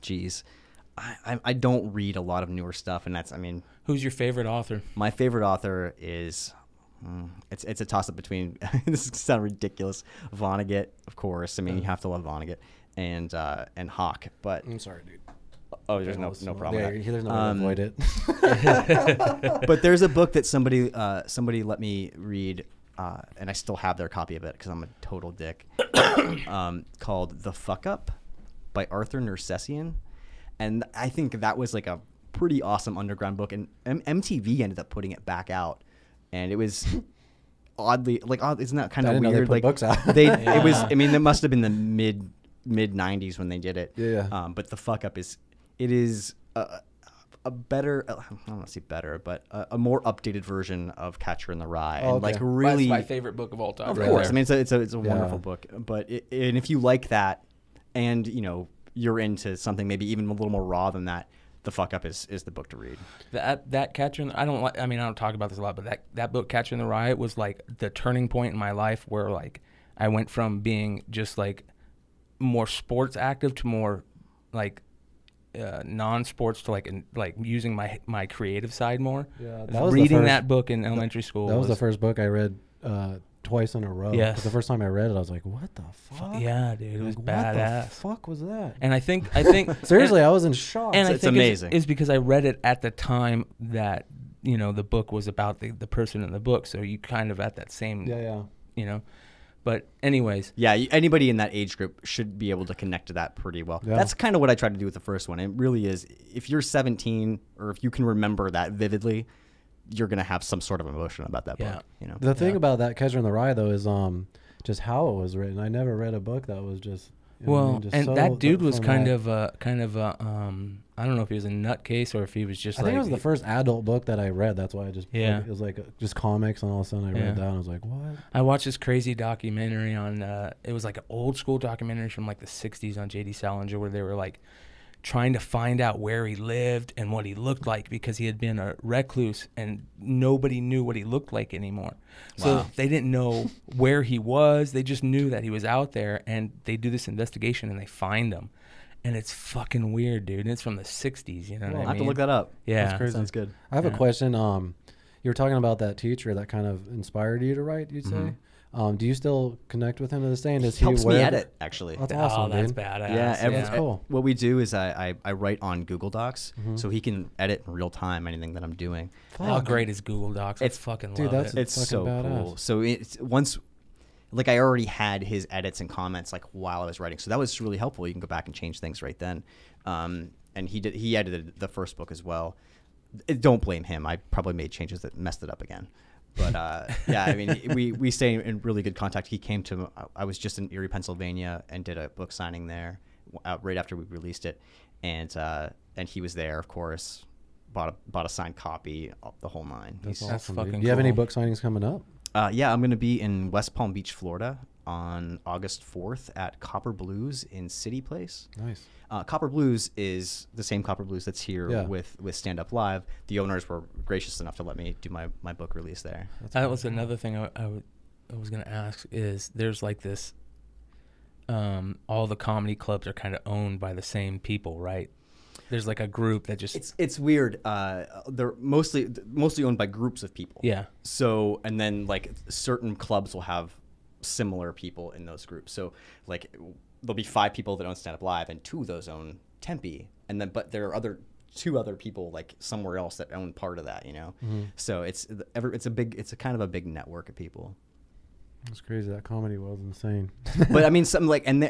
Speaker 3: Geez, I don't read a lot of newer stuff, and
Speaker 2: Who's your favorite author?
Speaker 3: my favorite author is. It's a toss up between this is sound ridiculous. Vonnegut, of course. I mean, you have to love Vonnegut and Hawk, but
Speaker 1: I'm sorry, dude.
Speaker 3: oh, there's no problem. with that.
Speaker 1: There's no way to avoid it.
Speaker 3: But there's a book that somebody let me read, and I still have their copy of it because I'm a total dick. Called The Fuck Up by Arthur Nersessian, and I think that was like a pretty awesome underground book, and MTV ended up putting it back out, and it was oddly isn't that kind
Speaker 1: I
Speaker 3: of
Speaker 1: didn't know they
Speaker 3: weird?
Speaker 1: put
Speaker 3: Like
Speaker 1: books out.
Speaker 3: it was. I mean, it must have been the mid 90s when they did it.
Speaker 1: Yeah.
Speaker 3: But The Fuck Up is a better, I don't want to say better, but a more updated version of Catcher in the Rye.
Speaker 1: Oh,
Speaker 3: And like
Speaker 1: okay.
Speaker 3: really,
Speaker 2: That's my favorite book of all time.
Speaker 3: of
Speaker 2: right
Speaker 3: course.
Speaker 2: there.
Speaker 3: I mean, it's a
Speaker 1: Yeah.
Speaker 3: wonderful book. But and if you like that, and you're into something maybe even a little more raw than that, The Fuck Up is the book to read.
Speaker 2: That Catcher in the, I don't talk about this a lot, but that book Catcher in the Rye was like the turning point in my life where like I went from being just like more sports active to more like non-sports to like using my creative side more.
Speaker 1: Yeah,
Speaker 2: Reading that book in elementary school
Speaker 1: That was the first book I read twice in a row.
Speaker 2: Yes.
Speaker 1: But the first time I read it, I was like, "What the fuck?"
Speaker 2: Yeah, dude, it was
Speaker 1: Like,
Speaker 2: badass.
Speaker 1: What the fuck was that?
Speaker 2: And I think
Speaker 1: Seriously, I was in shock.
Speaker 2: and I
Speaker 3: It's
Speaker 2: think
Speaker 3: amazing.
Speaker 2: is because I read it at the time that the book was about the person in the book, so you kind of at that same
Speaker 1: yeah.
Speaker 2: But anyways,
Speaker 3: Yeah, anybody in that age group should be able to connect to that pretty well.
Speaker 1: Yeah.
Speaker 3: That's kind of what I tried to do with the first one. It really is. If you're 17 or if you can remember that vividly, you're gonna have some sort of emotion about that
Speaker 2: Yeah.
Speaker 3: book.
Speaker 1: The thing about that Catcher in the Rye though is just how it was written. I never read a book that was just just
Speaker 2: and
Speaker 1: so
Speaker 2: that dude was
Speaker 1: from
Speaker 2: kind
Speaker 1: that-
Speaker 2: of a I don't know if he was a nutcase or if he was just
Speaker 1: I think it was the first adult book that I read. That's why I just it was like just comics, and all of a sudden I read that and I was like, what?
Speaker 2: I watched this crazy documentary on it was like an old school documentary from like the 60s on J.D. Salinger, where they were like trying to find out where he lived and what he looked like, because he had been a recluse and nobody knew what he looked like anymore. So
Speaker 3: Wow.
Speaker 2: they didn't know where he was. They just knew that he was out there, and they do this investigation and they find him. And it's fucking weird, dude. And it's from the 60s, you know what I
Speaker 3: I'll
Speaker 2: mean?
Speaker 3: have to look that up.
Speaker 2: Yeah.
Speaker 3: That's crazy. Sounds good.
Speaker 1: I have a question. You were talking about that teacher that kind of inspired you to write, you'd say. Do you still connect with him to this day? And does he
Speaker 3: Helps me
Speaker 1: wear
Speaker 3: edit, actually.
Speaker 1: That's
Speaker 2: Oh,
Speaker 1: awesome,
Speaker 2: that's
Speaker 1: dude.
Speaker 2: badass.
Speaker 3: Yeah,
Speaker 1: That's cool.
Speaker 3: What we do is I write on Google Docs, so he can edit in real time anything that I'm doing.
Speaker 2: How great is Google Docs?
Speaker 3: It's-
Speaker 2: I fucking
Speaker 1: dude,
Speaker 2: love
Speaker 1: that's-
Speaker 2: it.
Speaker 3: It's
Speaker 1: fucking
Speaker 3: so
Speaker 1: badass.
Speaker 3: cool. So it's once, like I already had his edits and comments like while I was writing, so that was really helpful. You can go back and change things right then. And he edited the first book as well. Don't blame him. I probably made changes that messed it up again. But yeah, I mean, we stay in really good contact. He came to, I was just in Erie, Pennsylvania, and did a book signing there right after we released it, and he was there, of course. Bought a signed copy, the whole nine.
Speaker 1: That's
Speaker 2: That's
Speaker 1: awesome,
Speaker 2: fucking
Speaker 1: dude. Do you have any
Speaker 2: cool.
Speaker 1: book signings coming up?
Speaker 3: Yeah, I'm going to be in West Palm Beach, Florida on August 4th at Copper Blues in City Place.
Speaker 1: Nice.
Speaker 3: Copper Blues is the same Copper Blues that's here
Speaker 1: Yeah.
Speaker 3: with Stand Up Live. The owners were gracious enough to let me do my book release there.
Speaker 2: That was another thing I was going to ask is there's like this, all the comedy clubs are kind of owned by the same people, right? There's like a group that just...
Speaker 3: It's weird. They're mostly owned by groups of people.
Speaker 2: Yeah.
Speaker 3: So, and then like certain clubs will have similar people in those groups. So like there'll be 5 people that own Stand Up Live and 2 of those own Tempe. And then, but there are 2 other people like somewhere else that own part of that, So it's a kind of a big network of people.
Speaker 1: That's crazy. That comedy was insane.
Speaker 3: But I mean, something like, and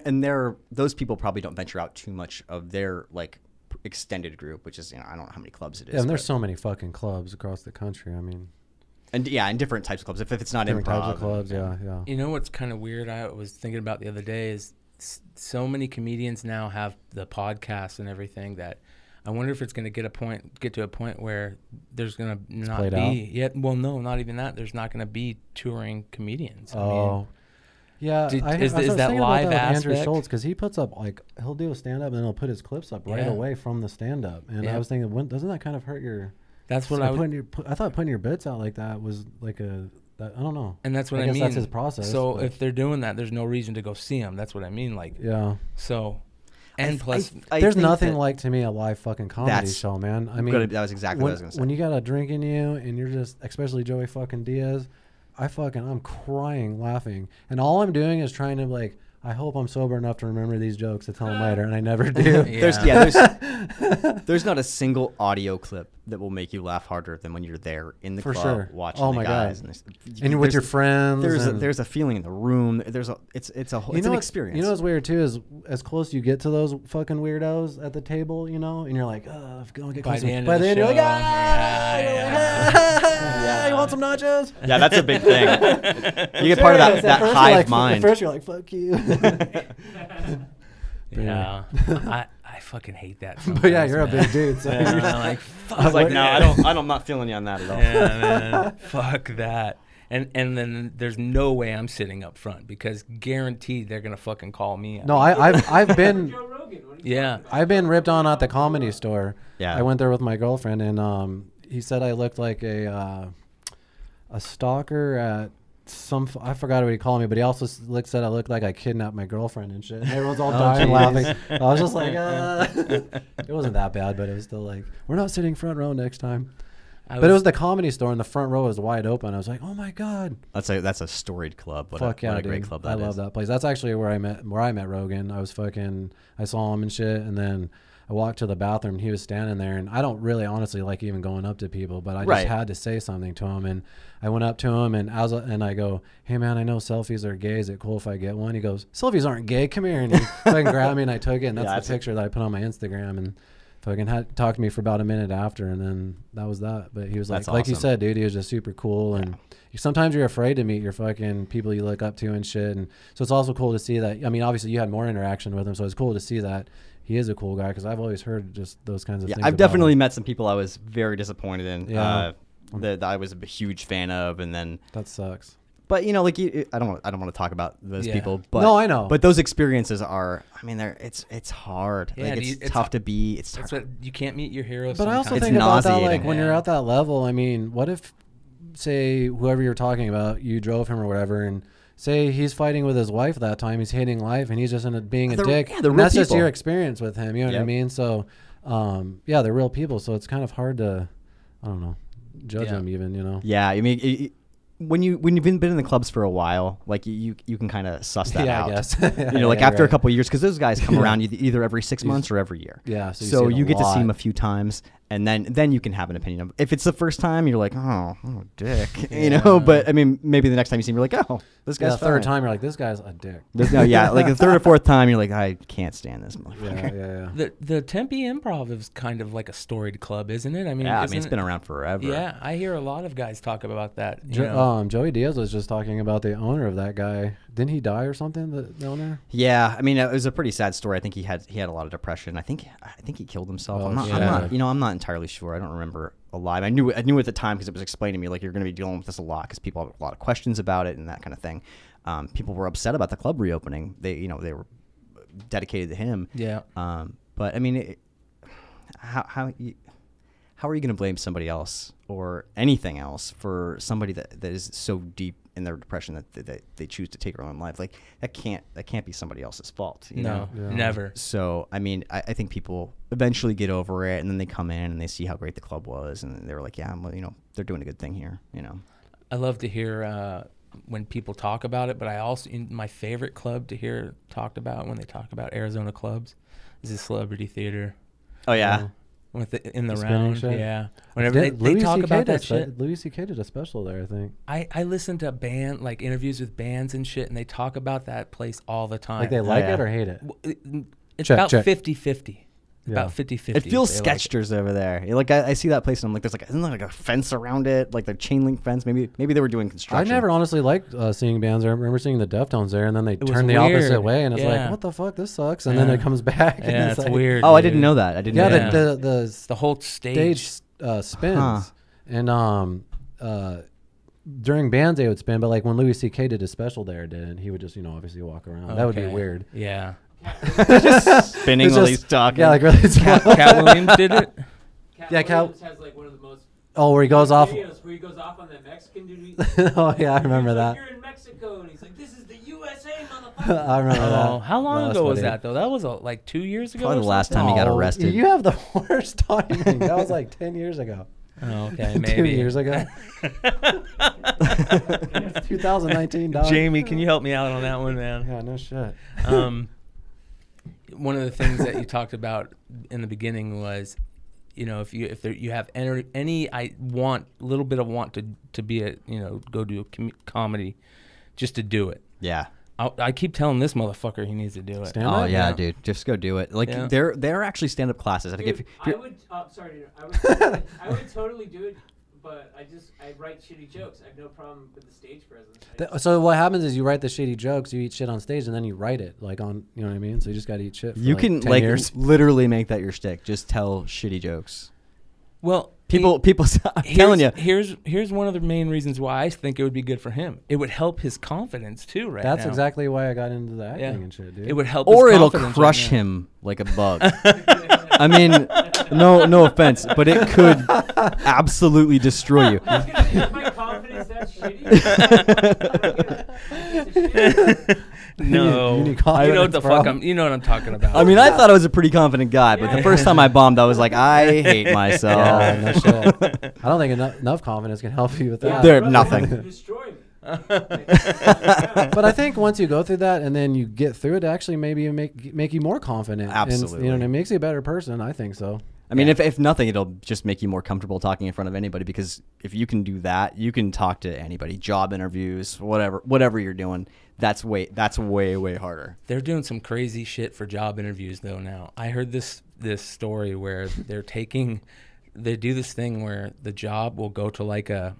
Speaker 3: those people probably don't venture out too much of their like extended group, which is, I don't know how many clubs it is.
Speaker 1: Yeah, and there's
Speaker 3: but-
Speaker 1: so many fucking clubs across the country. I mean,
Speaker 3: and different types of clubs. If it's not
Speaker 1: different
Speaker 3: improv,
Speaker 1: types of clubs. Yeah.
Speaker 2: You know what's kind of weird I was thinking about the other day is so many comedians now have the podcast and everything that I wonder if it's going to get to a point where there's going to not
Speaker 1: played
Speaker 2: be
Speaker 1: out?
Speaker 2: yet. Well, no, not even that. There's not going to be touring comedians. I mean,
Speaker 1: Oh. Yeah,
Speaker 2: Did-
Speaker 1: I
Speaker 2: is
Speaker 1: was
Speaker 2: that
Speaker 1: thinking about
Speaker 2: live
Speaker 1: with Andrew
Speaker 2: aspect?
Speaker 1: Schultz, because he puts up he'll do a stand up and then he'll put his clips up right
Speaker 2: Yeah.
Speaker 1: away from the stand up, and
Speaker 2: Yeah.
Speaker 1: I was thinking, doesn't that kind of hurt your?
Speaker 2: that's what
Speaker 1: so
Speaker 2: I would.
Speaker 1: I thought putting your bits out like that was like I don't know.
Speaker 2: And that's what I
Speaker 1: guess
Speaker 2: mean.
Speaker 1: that's his process.
Speaker 2: So
Speaker 1: but-
Speaker 2: if they're doing that, there's no reason to go see them. That's what I mean. Like,
Speaker 1: yeah,
Speaker 2: so, and plus,
Speaker 1: there's
Speaker 3: think
Speaker 1: nothing
Speaker 3: that-
Speaker 1: like to me a live fucking comedy
Speaker 3: That's
Speaker 1: show, man. I mean,
Speaker 3: that was exactly what I was going to say.
Speaker 1: when you got a drink in you and you're just, especially Joey fucking Diaz, I'm crying laughing, and all I'm doing is trying to I hope I'm sober enough to remember these jokes to tell them later, and I never do.
Speaker 3: There's not a single audio clip that will make you laugh harder than when you're there in the
Speaker 1: For
Speaker 3: club
Speaker 1: sure.
Speaker 3: watching
Speaker 1: Oh
Speaker 3: the
Speaker 1: my
Speaker 3: guys.
Speaker 1: God. And with your friends.
Speaker 3: There's a feeling in the room. It's an experience.
Speaker 1: You know what's weird too is as close you get to those fucking weirdos at the table, and you're like, if you don't get
Speaker 2: By
Speaker 1: close,
Speaker 2: the end
Speaker 1: by
Speaker 2: of
Speaker 1: the
Speaker 2: the
Speaker 1: end you're like,
Speaker 2: show,
Speaker 1: yeah, you want some nachos?
Speaker 3: Yeah, that's a big thing. You get part of
Speaker 1: Serious.
Speaker 3: that
Speaker 1: At first
Speaker 3: hive
Speaker 1: you're like,
Speaker 3: mind.
Speaker 1: At first you're like, fuck you.
Speaker 2: yeah, I fucking hate that.
Speaker 1: But yeah, you're a
Speaker 2: sometimes,
Speaker 1: big dude. So
Speaker 2: man.
Speaker 1: you're
Speaker 2: I'm like, fuck.
Speaker 3: I was like, no, I'm not feeling you on that at all.
Speaker 2: Yeah, man. Fuck that. And then there's no way I'm sitting up front because guaranteed they're gonna fucking call me out.
Speaker 1: No, I've been
Speaker 4: Joe Rogan. What are you
Speaker 2: Yeah.
Speaker 4: talking about?
Speaker 1: I've been ripped on at the Comedy Store.
Speaker 3: Yeah.
Speaker 1: I went there with my girlfriend, and he said I looked like a stalker at I forgot what he called me, but he also said I looked like I kidnapped my girlfriend and shit. And everyone's all dying
Speaker 3: geez.
Speaker 1: laughing. I was just like, it wasn't that bad, but it was still like, we're not sitting front row next time. But it was the Comedy Store, and the front row was wide open. I was like, oh my god.
Speaker 3: That's a storied club. What
Speaker 1: Fuck
Speaker 3: a
Speaker 1: dude.
Speaker 3: great club that is.
Speaker 1: I love that place. That's actually where I met Rogan. I saw him and shit, and then I walked to the bathroom and he was standing there, and I don't really honestly like even going up to people, but I just had to say something to him, and I went up to him and I go, hey man, I know selfies are gay. Is it cool if I get one? He goes, selfies aren't gay. Come here. And he fucking grabbed me and I took it, and that's the picture that I put on my Instagram, and fucking talked to me for about a minute after, and then that was that. But he was like, like you said, dude, he was just super cool, and sometimes you're afraid to meet your fucking people you look up to and shit, and so it's also cool to see that. I mean, obviously you had more interaction with him, so it's cool to see that he is a cool guy, because I've always heard just those kinds of things.
Speaker 3: I've definitely met some people I was very disappointed in. That I was a huge fan of, and then
Speaker 1: that sucks.
Speaker 3: But you know, like I don't want to talk about those people. But
Speaker 1: no, I know.
Speaker 3: But those experiences are, I mean, it's hard.
Speaker 2: Yeah,
Speaker 3: like it's tough to be. It's tough.
Speaker 2: What, you can't meet your heroes.
Speaker 1: But
Speaker 2: sometimes.
Speaker 1: I also think about that, like when you're at that level. I mean, what if, say, whoever you're talking about, you drove him or whatever, and say he's fighting with his wife that time, he's hating life, and he's just being a dick.
Speaker 3: Yeah,
Speaker 1: and that's just your experience with him. You know what I mean? So, they're real people. So it's kind of hard to, I don't know, judge them even. You know?
Speaker 3: Yeah, I mean. When you've been in the clubs for a while, like you can kind of suss that out.
Speaker 1: I guess.
Speaker 3: You know, like after a couple of years, because those guys come around either every 6 months or every year.
Speaker 1: Yeah.
Speaker 3: So you get to see them a few times, and then you can have an opinion of. If it's the first time, you're like, oh dick, you know. But I mean, maybe the next time you see him, you're like, oh, this guy's.
Speaker 1: The third time, you're like, this guy's a dick.
Speaker 3: Like the third or fourth time, you're like, I can't stand this motherfucker.
Speaker 1: Yeah.
Speaker 2: The Tempe Improv is kind of like a storied club, isn't it? I mean,
Speaker 3: it's been around forever.
Speaker 2: Yeah, I hear a lot of guys talk about that.
Speaker 1: Joey Diaz was just talking about the owner of that guy. Didn't he die or something? The owner?
Speaker 3: Yeah, I mean, it was a pretty sad story. I think he had a lot of depression. I think he killed himself. I'm not entirely sure. I don't remember a lot. I knew at the time because it was explained to me, like, you're going to be dealing with this a lot because people have a lot of questions about it and that kind of thing. People were upset about the club reopening. They were dedicated to him.
Speaker 2: Yeah.
Speaker 3: But I mean, how are you going to blame somebody else or anything else for somebody that is so deep in their depression that they choose to take their own life? Like that can't be somebody else's fault. You know?
Speaker 2: Never.
Speaker 3: So I mean, I think people eventually get over it, and then they come in and they see how great the club was, and they were like, yeah, well, you know, they're doing a good thing here. You know,
Speaker 2: I love to hear when people talk about it, but I also, my favorite club to hear talked about when they talk about Arizona clubs is the Celebrity Theater.
Speaker 3: Oh yeah.
Speaker 2: In the round,
Speaker 1: shit.
Speaker 2: yeah. Whenever they talk about that shit,
Speaker 1: Louis C.K. did a special there, I think.
Speaker 2: I listen to interviews with bands and shit, and they talk about that place all the time.
Speaker 1: Like they like it or hate it?
Speaker 2: It's about 50-50. About 50-50.
Speaker 3: It feels sketchers over there. Like I see that place and I'm like, isn't there like a fence around it, like the chain link fence? Maybe they were doing construction.
Speaker 1: I never honestly liked seeing bands. I remember seeing the Deftones there, and then they turned the opposite way, and it's like, what the fuck, this sucks. And then it comes back.
Speaker 2: Yeah,
Speaker 1: and
Speaker 2: it's
Speaker 1: like,
Speaker 2: weird.
Speaker 3: Oh, I didn't know that. I didn't.
Speaker 1: Yeah,
Speaker 3: know
Speaker 2: the whole stage
Speaker 1: spins, and during bands they would spin, but like when Louis C.K. did his special there, he would just obviously walk around. That would be weird.
Speaker 2: Yeah.
Speaker 3: Just spinning while he's talking.
Speaker 1: Yeah, like really.
Speaker 2: Cat Williams did it.
Speaker 1: Cat
Speaker 4: Williams has like one of the most.
Speaker 1: Oh, where he goes off.
Speaker 4: Videos where he goes off on that Mexican dude.
Speaker 1: Oh yeah, I remember that.
Speaker 4: Like, you're in Mexico, and he's like, "This is the USA, motherfucker."
Speaker 1: I remember that.
Speaker 2: How long ago was that though? That was like 2 years ago.
Speaker 3: Probably the last time he got arrested.
Speaker 1: You have the worst timing. That was like 10 years ago.
Speaker 2: Oh, okay, maybe
Speaker 1: 2 years ago. 2019. Dog.
Speaker 2: Jamie, can you help me out on that one, man?
Speaker 1: Yeah, no shit.
Speaker 2: One of the things that you talked about in the beginning was, you have any little bit of want to be go do a comedy, just to do it.
Speaker 3: Yeah.
Speaker 2: I keep telling this motherfucker he needs to do it.
Speaker 1: Stand-up?
Speaker 3: Oh yeah, dude, just go do it. Like they're actually stand-up classes. I think
Speaker 4: Dude,
Speaker 3: if
Speaker 4: I would totally do it. But I write shitty jokes. I have no problem with the stage presence.
Speaker 1: So what happens is you write the shitty jokes, you eat shit on stage, and then you write it like on, you know what I mean? So you just got to eat shit for
Speaker 3: you can
Speaker 1: 10 years.
Speaker 3: literally make that your shtick. Just tell shitty jokes.
Speaker 2: Well,
Speaker 3: people. I'm telling you.
Speaker 2: Here's one of the main reasons why I think it would be good for him. It would help his confidence too, right?
Speaker 1: That's
Speaker 2: now.
Speaker 1: exactly why I got into the acting and shit, dude.
Speaker 2: It would help.
Speaker 3: Or
Speaker 2: his
Speaker 3: it'll
Speaker 2: confidence
Speaker 3: crush
Speaker 2: right now.
Speaker 3: him like a bug. I mean, no offense, but it could absolutely destroy you.
Speaker 4: I was gonna say, is my confidence that shitty?
Speaker 2: No,
Speaker 1: You need
Speaker 2: you know what
Speaker 1: confidence,
Speaker 2: the
Speaker 1: bro.
Speaker 2: fuck you know what I'm talking about.
Speaker 3: I mean, I thought I was a pretty confident guy, but the first time I bombed, I was like, I hate myself.
Speaker 1: Yeah, no shit. I don't think enough confidence can help you with that.
Speaker 3: There-
Speaker 4: brother,
Speaker 3: nothing.
Speaker 4: you destroy me.
Speaker 1: But I think once you go through that and then you get through it, actually maybe make you more confident.
Speaker 3: Absolutely.
Speaker 1: And, you know, and it makes you a better person. I think so.
Speaker 3: I mean, if nothing, it'll just make you more comfortable talking in front of anybody, because if you can do that, you can talk to anybody, job interviews, whatever you're doing. That's way harder.
Speaker 2: They're doing some crazy shit for job interviews though now. I heard this story where they do this thing where the job will go to like a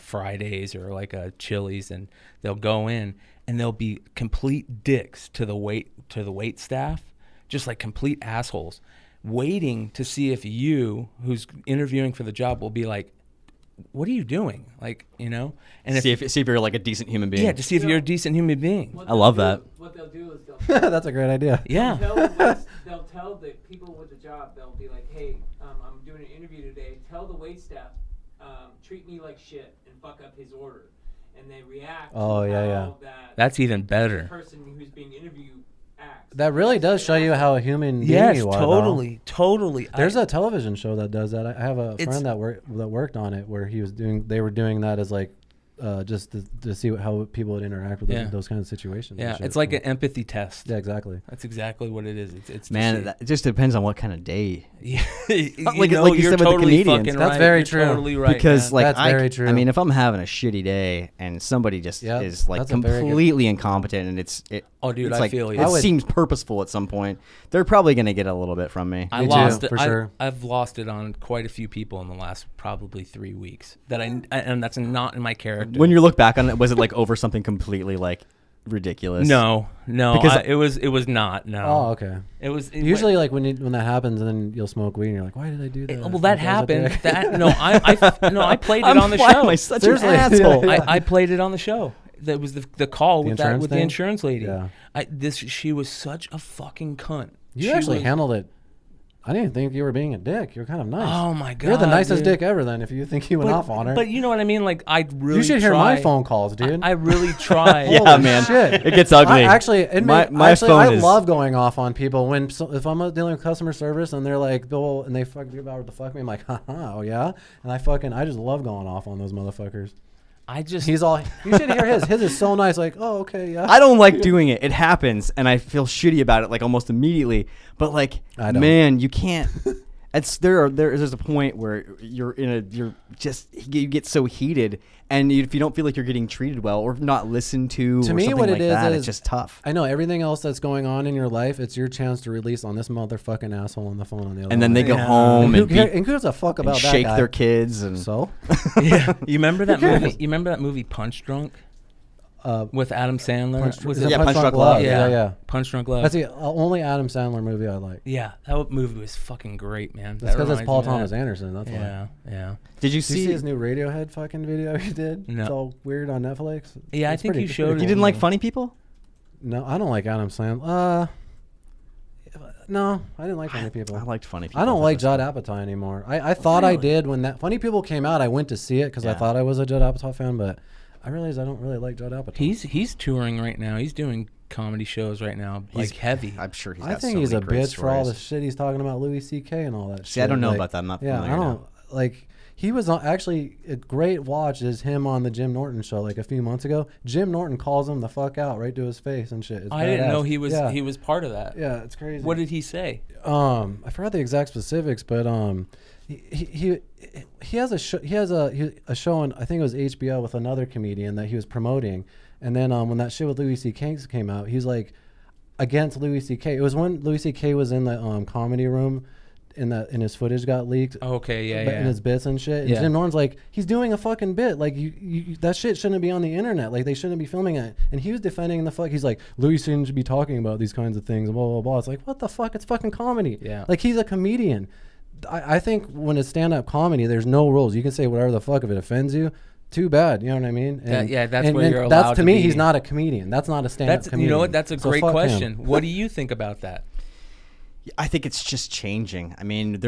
Speaker 2: Fridays or like a Chili's, and they'll go in and they'll be complete dicks to the wait staff, just like complete assholes, waiting to see if you, who's interviewing for the job, will be like, what are you doing? Like, you know, and
Speaker 3: See if you're like a decent human being.
Speaker 2: yeah, to see if you're a decent human being.
Speaker 3: I love that.
Speaker 4: What they'll do is they'll
Speaker 1: That's a great idea.
Speaker 2: Yeah.
Speaker 4: they'll tell the people with the job, they'll be like, hey, I'm doing an interview today. Tell the wait staff, treat me like shit and fuck up his order. And they react
Speaker 1: Oh,
Speaker 4: to
Speaker 1: yeah,
Speaker 4: how
Speaker 2: That's even
Speaker 4: that
Speaker 2: better.
Speaker 4: person who's being interviewed acts.
Speaker 1: That really does show you how a human being
Speaker 2: Yes,
Speaker 1: you are. though.
Speaker 2: totally.
Speaker 1: There's a television show that does that. I have a friend that worked on it, where they were doing that as like just to see how people would interact with those kinds of situations.
Speaker 2: Yeah,
Speaker 1: and shit.
Speaker 2: it's like
Speaker 1: So-
Speaker 2: an empathy test.
Speaker 1: yeah, exactly.
Speaker 2: That's exactly what it is. It's
Speaker 3: Man, it just depends on what kind of day.
Speaker 2: yeah,
Speaker 3: Like you said with the
Speaker 2: totally
Speaker 3: comedians.
Speaker 2: fucking
Speaker 1: That's
Speaker 2: right.
Speaker 1: very
Speaker 2: You're
Speaker 1: true.
Speaker 2: Totally right,
Speaker 3: Because
Speaker 2: man.
Speaker 3: like
Speaker 1: That's very true.
Speaker 3: I mean, if I'm having a shitty day and somebody just
Speaker 1: Yep,
Speaker 3: is like
Speaker 1: that's a very good-
Speaker 3: completely incompetent, and
Speaker 2: Oh, dude,
Speaker 3: it's
Speaker 2: I
Speaker 3: like,
Speaker 2: feel you.
Speaker 3: It
Speaker 1: I would-
Speaker 3: seems purposeful at some point. They're probably gonna get a little bit from me.
Speaker 2: I
Speaker 1: Me too,
Speaker 2: lost it
Speaker 1: for sure.
Speaker 2: I've lost it on quite a few people in the last probably 3 weeks. And that's not in my character.
Speaker 3: When you look back on it, was it like over something completely like ridiculous?
Speaker 2: No,
Speaker 3: Because
Speaker 2: it was not. No.
Speaker 1: Oh, okay.
Speaker 2: It was
Speaker 1: Usually, like when that happens, and then you'll smoke weed, and you're like, "Why did I do that?"
Speaker 2: well, that
Speaker 1: Like, I was a
Speaker 2: happened.
Speaker 1: dick.
Speaker 2: I played it
Speaker 3: I'm
Speaker 2: on the
Speaker 3: why
Speaker 2: show.
Speaker 3: am I such
Speaker 1: Seriously,
Speaker 3: an asshole?
Speaker 1: yeah.
Speaker 2: I played it on the show. That was the call
Speaker 1: The
Speaker 2: with
Speaker 1: insurance
Speaker 2: the
Speaker 1: thing?
Speaker 2: insurance lady.
Speaker 1: Yeah.
Speaker 2: She was such a fucking cunt.
Speaker 1: You
Speaker 2: She
Speaker 1: actually
Speaker 2: was-
Speaker 1: handled it. I didn't think you were being a dick. You're kind of nice.
Speaker 2: Oh my god,
Speaker 1: You're the nicest
Speaker 2: dude.
Speaker 1: dick ever. Then, if you think you went off on her,
Speaker 2: But you know what I mean? Like I really
Speaker 1: you should hear
Speaker 2: try.
Speaker 1: my phone calls, dude.
Speaker 2: I really try.
Speaker 3: Yeah,
Speaker 1: Holy
Speaker 3: man.
Speaker 1: shit.
Speaker 3: It gets ugly.
Speaker 1: I
Speaker 3: My phone
Speaker 1: I
Speaker 3: is-
Speaker 1: love going off on people if I'm dealing with customer service and they're like, Bill, and they fuck me about to fuck me. I'm like, haha, oh yeah, and I just love going off on those motherfuckers. You should hear his. His is so nice. Like, oh okay, yeah.
Speaker 3: I don't like doing it. It happens, and I feel shitty about it like almost immediately. But like,
Speaker 1: I don't.
Speaker 3: man, you can't. There's a point where you get so heated, and if you don't feel like you're getting treated well or not listened to,
Speaker 1: To
Speaker 3: or
Speaker 1: me,
Speaker 3: something
Speaker 1: what
Speaker 3: like
Speaker 1: it is
Speaker 3: that,
Speaker 1: is
Speaker 3: it's just tough.
Speaker 1: I know everything else that's going on in your life. It's your chance to release on this motherfucking asshole on the phone on the other.
Speaker 3: And then they
Speaker 1: line.
Speaker 3: go
Speaker 2: Yeah.
Speaker 3: home
Speaker 1: who
Speaker 3: and,
Speaker 1: who gives a fuck
Speaker 3: and
Speaker 1: about that
Speaker 3: shake
Speaker 1: guy?
Speaker 3: their kids and
Speaker 1: So
Speaker 2: Yeah. You remember that
Speaker 1: cares?
Speaker 2: movie? You remember that movie Punch Drunk with Adam Sandler?
Speaker 1: Punch,
Speaker 2: Was
Speaker 1: is
Speaker 2: it
Speaker 1: it
Speaker 3: Yeah,
Speaker 1: Punch
Speaker 3: Punch
Speaker 1: Drunk
Speaker 3: Drunk
Speaker 1: Love?
Speaker 3: Love,
Speaker 1: Yeah.
Speaker 2: Punch Drunk Love?
Speaker 1: That's the only Adam Sandler movie I like.
Speaker 2: Yeah, that movie was fucking great, man.
Speaker 1: That's because it's
Speaker 2: reminds
Speaker 1: Paul
Speaker 2: me of
Speaker 1: Thomas
Speaker 2: that.
Speaker 1: Anderson. That's why.
Speaker 2: Yeah, yeah.
Speaker 3: Did you
Speaker 1: Did you see
Speaker 3: see?
Speaker 1: his new Radiohead fucking video he did?
Speaker 2: No.
Speaker 1: It's all weird on Netflix.
Speaker 2: Yeah, I
Speaker 1: It's
Speaker 2: think
Speaker 1: pretty-
Speaker 2: you
Speaker 1: it's
Speaker 2: showed
Speaker 1: pretty
Speaker 2: it.
Speaker 3: You
Speaker 1: cool.
Speaker 3: didn't like Funny People?
Speaker 1: No, I don't like Adam Sandler. No, I didn't like Funny People.
Speaker 3: I liked Funny People.
Speaker 1: I don't like
Speaker 3: That was
Speaker 1: Judd Apatow anymore. I thought I did when that Funny People came out. I went to see it because I
Speaker 3: Yeah.
Speaker 1: thought I was a Judd Apatow fan, but I realized I don't really like Judd Apatow.
Speaker 2: He's touring right now. He's doing comedy shows right now, like heavy.
Speaker 3: I'm sure he's.
Speaker 1: I
Speaker 3: got
Speaker 1: think
Speaker 3: so
Speaker 1: he's a
Speaker 3: many great
Speaker 1: bitch for all the
Speaker 3: stories.
Speaker 1: shit he's talking about Louis C.K. and all that shit.
Speaker 3: See, I don't know
Speaker 1: Like,
Speaker 3: about that. I'm not
Speaker 1: Yeah,
Speaker 3: familiar
Speaker 1: I don't
Speaker 3: now.
Speaker 1: like. He was actually a great watch is him on the Jim Norton show like a few months ago. Jim Norton calls him the fuck out right to his face and shit. It's
Speaker 2: I didn't
Speaker 1: badass.
Speaker 2: know he was
Speaker 1: Yeah.
Speaker 2: he was part of that.
Speaker 1: Yeah, it's crazy.
Speaker 2: What did he say?
Speaker 1: I forgot the exact specifics, but he has a show. He has a show on I think it was HBO with another comedian that he was promoting, and then when that shit with Louis C.K. came out, he's like against Louis C.K. It was when Louis C.K. was in the comedy room. And his footage got leaked.
Speaker 2: Okay, yeah,
Speaker 1: And
Speaker 2: yeah.
Speaker 1: his bits and shit. And
Speaker 2: Yeah.
Speaker 1: Jim Norton's like, he's doing a fucking bit. Like you that shit shouldn't be on the internet. Like they shouldn't be filming it. And he was defending the fuck. He's like, Louis shouldn't be talking about these kinds of things. Blah blah blah. It's like, what the fuck? It's fucking comedy.
Speaker 2: Yeah.
Speaker 1: Like he's a comedian. I think when it's stand-up comedy, there's no rules. You can say whatever the fuck if it offends you. Too bad, you know what I mean? And,
Speaker 2: that's where you're
Speaker 1: that's
Speaker 2: allowed
Speaker 1: to
Speaker 2: to
Speaker 1: me.
Speaker 2: be.
Speaker 1: He's not a comedian. That's not a stand-up
Speaker 2: That's
Speaker 1: comedian.
Speaker 2: you know what? That's a
Speaker 1: So
Speaker 2: great
Speaker 1: fuck him.
Speaker 2: question. What do you think about that?
Speaker 3: I think it's just changing. I mean,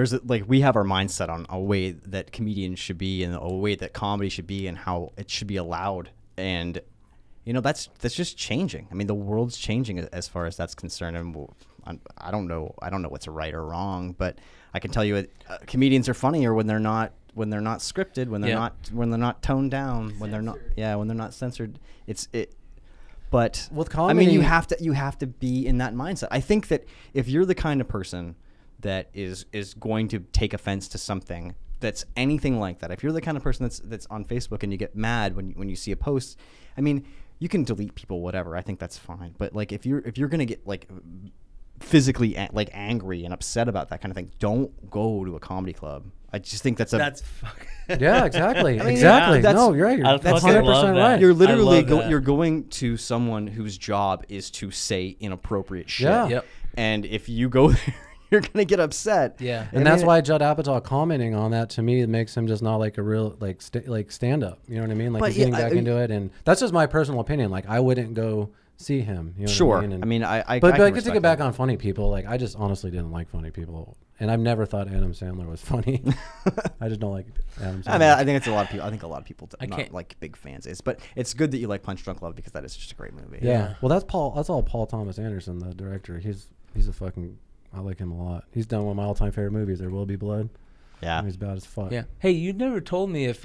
Speaker 3: we have our mindset on a way that comedians should be and a way that comedy should be and how it should be allowed. And, You know, that's just changing. I mean, the world's changing as far as that's concerned, and I don't know what's right or wrong, but I can tell you, comedians are funnier when they're not scripted, when they're not toned down, when they're not censored. But
Speaker 1: with comedy,
Speaker 3: I mean, you have to be in that mindset. I think that if you're the kind of person that is going to take offense to something that's anything like that, if you're the kind of person that's on Facebook and you get mad when you see a post, I mean, you can delete people, whatever. I think that's fine. But like, if you're gonna get like physically like angry and upset about that kind of thing, don't go to a comedy club. I just think that's
Speaker 1: yeah, exactly.
Speaker 3: I mean,
Speaker 1: exactly.
Speaker 3: yeah,
Speaker 1: no, you're right.
Speaker 5: I
Speaker 1: That's
Speaker 5: fucking
Speaker 1: 100%
Speaker 5: love that.
Speaker 1: right.
Speaker 3: You're literally
Speaker 5: that.
Speaker 3: you're going to someone whose job is to say inappropriate shit.
Speaker 1: Yeah.
Speaker 2: Yep.
Speaker 3: And if you go there, you're gonna get upset.
Speaker 2: Yeah.
Speaker 1: And that's why Judd Apatow commenting on that, to me, it makes him just not like a real like stand up. You know what I mean? Like
Speaker 3: But
Speaker 1: he's getting back into it, and that's just my personal opinion. Like I wouldn't go see him. You know
Speaker 3: Sure.
Speaker 1: What I mean? And,
Speaker 3: I mean, I
Speaker 1: but
Speaker 3: can
Speaker 1: to
Speaker 3: respect
Speaker 1: get back
Speaker 3: that.
Speaker 1: on funny people, like I just honestly didn't like funny people, and I've never thought Adam Sandler was funny. I just don't like Adam Sandler.
Speaker 3: I mean, I think it's a lot of people. I think a lot of people
Speaker 2: I
Speaker 3: not
Speaker 2: can't-
Speaker 3: like big fans. But it's good that you like Punch Drunk Love because that is just a great movie.
Speaker 1: yeah. Well, that's all Paul Thomas Anderson, the director. He's a fucking. I like him a lot. He's done one of my all-time favorite movies. There Will Be Blood.
Speaker 3: Yeah.
Speaker 1: He's bad as fuck.
Speaker 2: Yeah. Hey, you never told me if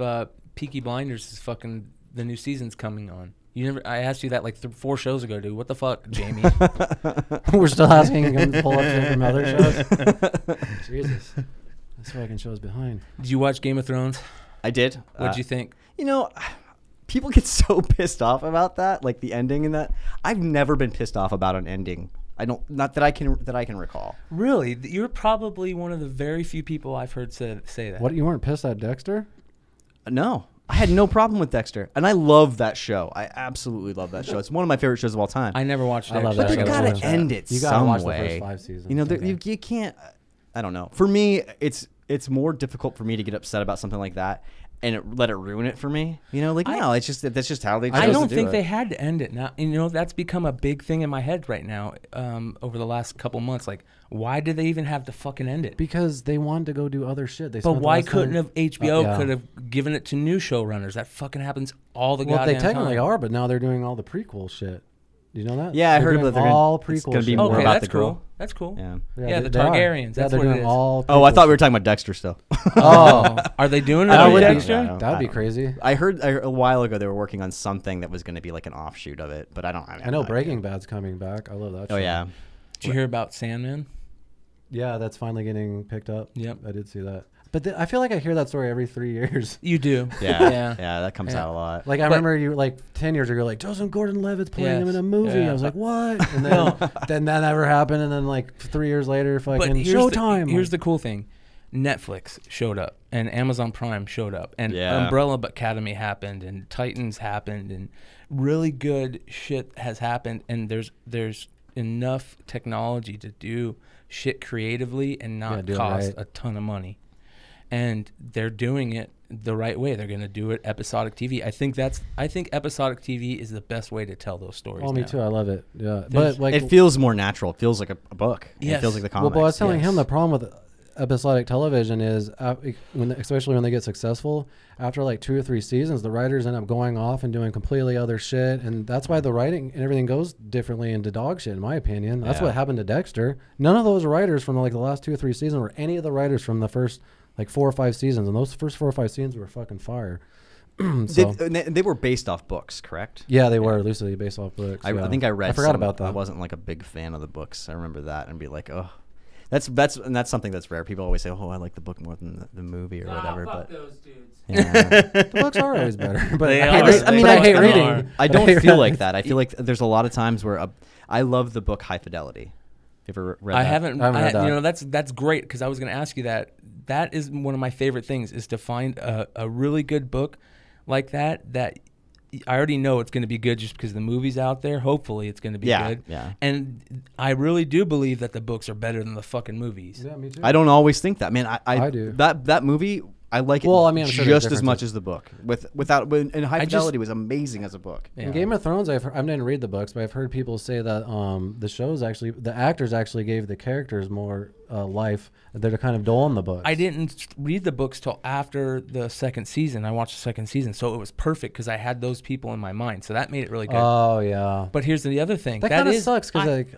Speaker 2: Peaky Blinders is fucking the new season's coming on. You never. I asked you that like 4 shows ago, dude. What the fuck, Jamie?
Speaker 1: We're still asking him to pull up shit from other shows. Jesus, this fucking show's behind.
Speaker 2: Did you watch Game of Thrones?
Speaker 3: I did.
Speaker 2: What'd you think?
Speaker 3: You know, people get so pissed off about that, like the ending and that. I've never been pissed off about an ending. Not that I can recall.
Speaker 2: Really? You're probably one of the very few people I've heard say that.
Speaker 1: What, you weren't pissed at Dexter?
Speaker 3: No, I had no problem with Dexter, and I love that show. I absolutely love that show. It's one of my favorite shows of all time.
Speaker 2: I never watched it.
Speaker 1: I love
Speaker 3: But
Speaker 1: that
Speaker 3: you
Speaker 1: show.
Speaker 3: gotta
Speaker 1: Yeah.
Speaker 3: end it
Speaker 1: You gotta
Speaker 3: some
Speaker 1: watch
Speaker 3: way.
Speaker 1: the first 5 seasons.
Speaker 3: You know,
Speaker 1: Okay.
Speaker 3: you can't. I don't know. For me, it's more difficult for me to get upset about something like that and let it ruin it for me. You know, like no, it's just that's just how they.
Speaker 2: I
Speaker 3: chose
Speaker 2: don't
Speaker 3: to do
Speaker 2: think
Speaker 3: it.
Speaker 2: they had to end it now. You know, that's become a big thing in my head right now. Over the last couple months, like, why did they even have to fucking end it?
Speaker 1: Because they wanted to go do other shit. They
Speaker 2: But
Speaker 1: spent the
Speaker 2: why
Speaker 1: last
Speaker 2: couldn't
Speaker 1: time-
Speaker 2: have HBO
Speaker 1: yeah.
Speaker 2: could have given it to new showrunners? That fucking happens all the
Speaker 1: Well,
Speaker 2: goddamn
Speaker 1: they technically
Speaker 2: time.
Speaker 1: are, but now they're doing all the prequel shit. Do you know that?
Speaker 3: Yeah, I
Speaker 1: They're
Speaker 3: heard
Speaker 1: doing
Speaker 3: about they're gonna-
Speaker 1: all
Speaker 3: it's
Speaker 1: prequel
Speaker 3: gonna be
Speaker 1: shit.
Speaker 3: more
Speaker 2: Okay,
Speaker 3: about
Speaker 2: that's
Speaker 3: the girl.
Speaker 2: cool. That's cool.
Speaker 3: Yeah.
Speaker 2: Yeah, the
Speaker 1: they are.
Speaker 2: Targaryens.
Speaker 1: Yeah,
Speaker 2: That's
Speaker 1: they're
Speaker 2: what it
Speaker 1: doing
Speaker 2: is.
Speaker 1: all.
Speaker 3: Oh, I
Speaker 1: prequel
Speaker 3: thought we were
Speaker 1: shit.
Speaker 3: talking about Dexter still.
Speaker 2: Oh, are they doing it
Speaker 1: That
Speaker 2: with
Speaker 1: would be-
Speaker 2: Dexter?
Speaker 3: I don't-
Speaker 1: That'd
Speaker 3: I
Speaker 1: be
Speaker 3: don't-
Speaker 1: crazy.
Speaker 3: I heard a while ago they were working on something that was going to be like an offshoot of it, but I don't.
Speaker 1: I know Breaking Bad's coming back. I love that.
Speaker 3: Oh
Speaker 1: show.
Speaker 3: yeah.
Speaker 2: Did you hear about Sandman?
Speaker 1: Yeah, that's finally getting picked up.
Speaker 2: Yep.
Speaker 1: I did see that. But I feel like I hear that story every 3 years.
Speaker 2: You do.
Speaker 3: Yeah.
Speaker 2: Yeah.
Speaker 3: Yeah. That comes
Speaker 2: Yeah.
Speaker 3: out a lot.
Speaker 1: Like I remember you like 10 years ago, like Joseph Gordon-Levitt's playing him
Speaker 2: Yes.
Speaker 1: in a movie.
Speaker 2: Yeah.
Speaker 1: I was like, what? And then, then that never happened. And then like 3 years later,
Speaker 2: But
Speaker 1: fucking Showtime.
Speaker 2: Here's the cool thing. Netflix showed up and Amazon Prime showed up and
Speaker 3: Yeah.
Speaker 2: Umbrella Academy happened and Titans happened and really good shit has happened and there's enough technology to do shit creatively and not
Speaker 1: do it
Speaker 2: cost
Speaker 1: right.
Speaker 2: a ton of money. And they're doing it the right way. They're going to do it episodic TV. I think episodic TV is the best way to tell those stories.
Speaker 1: Oh, me
Speaker 2: now.
Speaker 1: too. I love it. Yeah.
Speaker 2: There's-
Speaker 1: But like,
Speaker 3: It feels more natural. It feels like a book.
Speaker 2: Yes.
Speaker 3: It feels like the
Speaker 1: well,
Speaker 3: comics.
Speaker 1: but I was telling
Speaker 2: yes.
Speaker 1: him the problem with episodic television is, especially when they get successful, after like 2 or 3 seasons, the writers end up going off and doing completely other shit, and that's why the writing and everything goes differently into dog shit, in my opinion. That's
Speaker 3: Yeah.
Speaker 1: what happened to Dexter. None of those writers from like the last 2 or 3 seasons were any of the writers from the first like 4 or 5 seasons, and those first 4 or 5 seasons were fucking fire. So,
Speaker 3: They were based off books, correct?
Speaker 1: yeah, they were loosely based off books.
Speaker 3: I
Speaker 1: yeah.
Speaker 3: think I read.
Speaker 1: I forgot
Speaker 3: some-
Speaker 1: about that.
Speaker 3: I wasn't like a big fan of the books. I remember that and be like, oh, that's something that's rare. People always say, oh, I like the book more than the movie or whatever.
Speaker 4: Fuck
Speaker 3: But
Speaker 4: those dudes.
Speaker 3: yeah.
Speaker 1: The books are always better, but
Speaker 5: They
Speaker 1: I
Speaker 5: are.
Speaker 1: hate reading.
Speaker 5: I mean,
Speaker 1: But
Speaker 5: I
Speaker 1: I hate
Speaker 5: are.
Speaker 1: reading.
Speaker 3: I don't
Speaker 1: hate
Speaker 3: feel like
Speaker 1: reading.
Speaker 3: that. I feel like there's a lot of times where I love the book High Fidelity. You ever read that?
Speaker 2: I haven't
Speaker 1: read that.
Speaker 2: You know, that's great because I was going to ask you that. That is one of my favorite things is to find a really good book like that I already know it's going to be good just because the movie's out there. Hopefully it's going to be good.
Speaker 3: Yeah.
Speaker 2: And I really do believe that the books are better than the fucking movies.
Speaker 1: Yeah, me too.
Speaker 3: I don't always think that. Man, I
Speaker 1: do.
Speaker 3: That movie, I like
Speaker 1: Well,
Speaker 3: it
Speaker 1: I mean, I'm sure there's
Speaker 3: just as much
Speaker 1: differences.
Speaker 3: as the book. And High Fidelity was amazing as a book.
Speaker 2: Yeah.
Speaker 1: In Game of Thrones, I didn't read the books, but I've heard people say that the actors actually gave the characters more life. They're kind of dull in the books.
Speaker 2: I didn't read the books till after the second season. I watched the second season, so it was perfect because I had those people in my mind. So that made it really good.
Speaker 1: Oh yeah.
Speaker 2: But here's the other thing.
Speaker 1: That kind of sucks because like,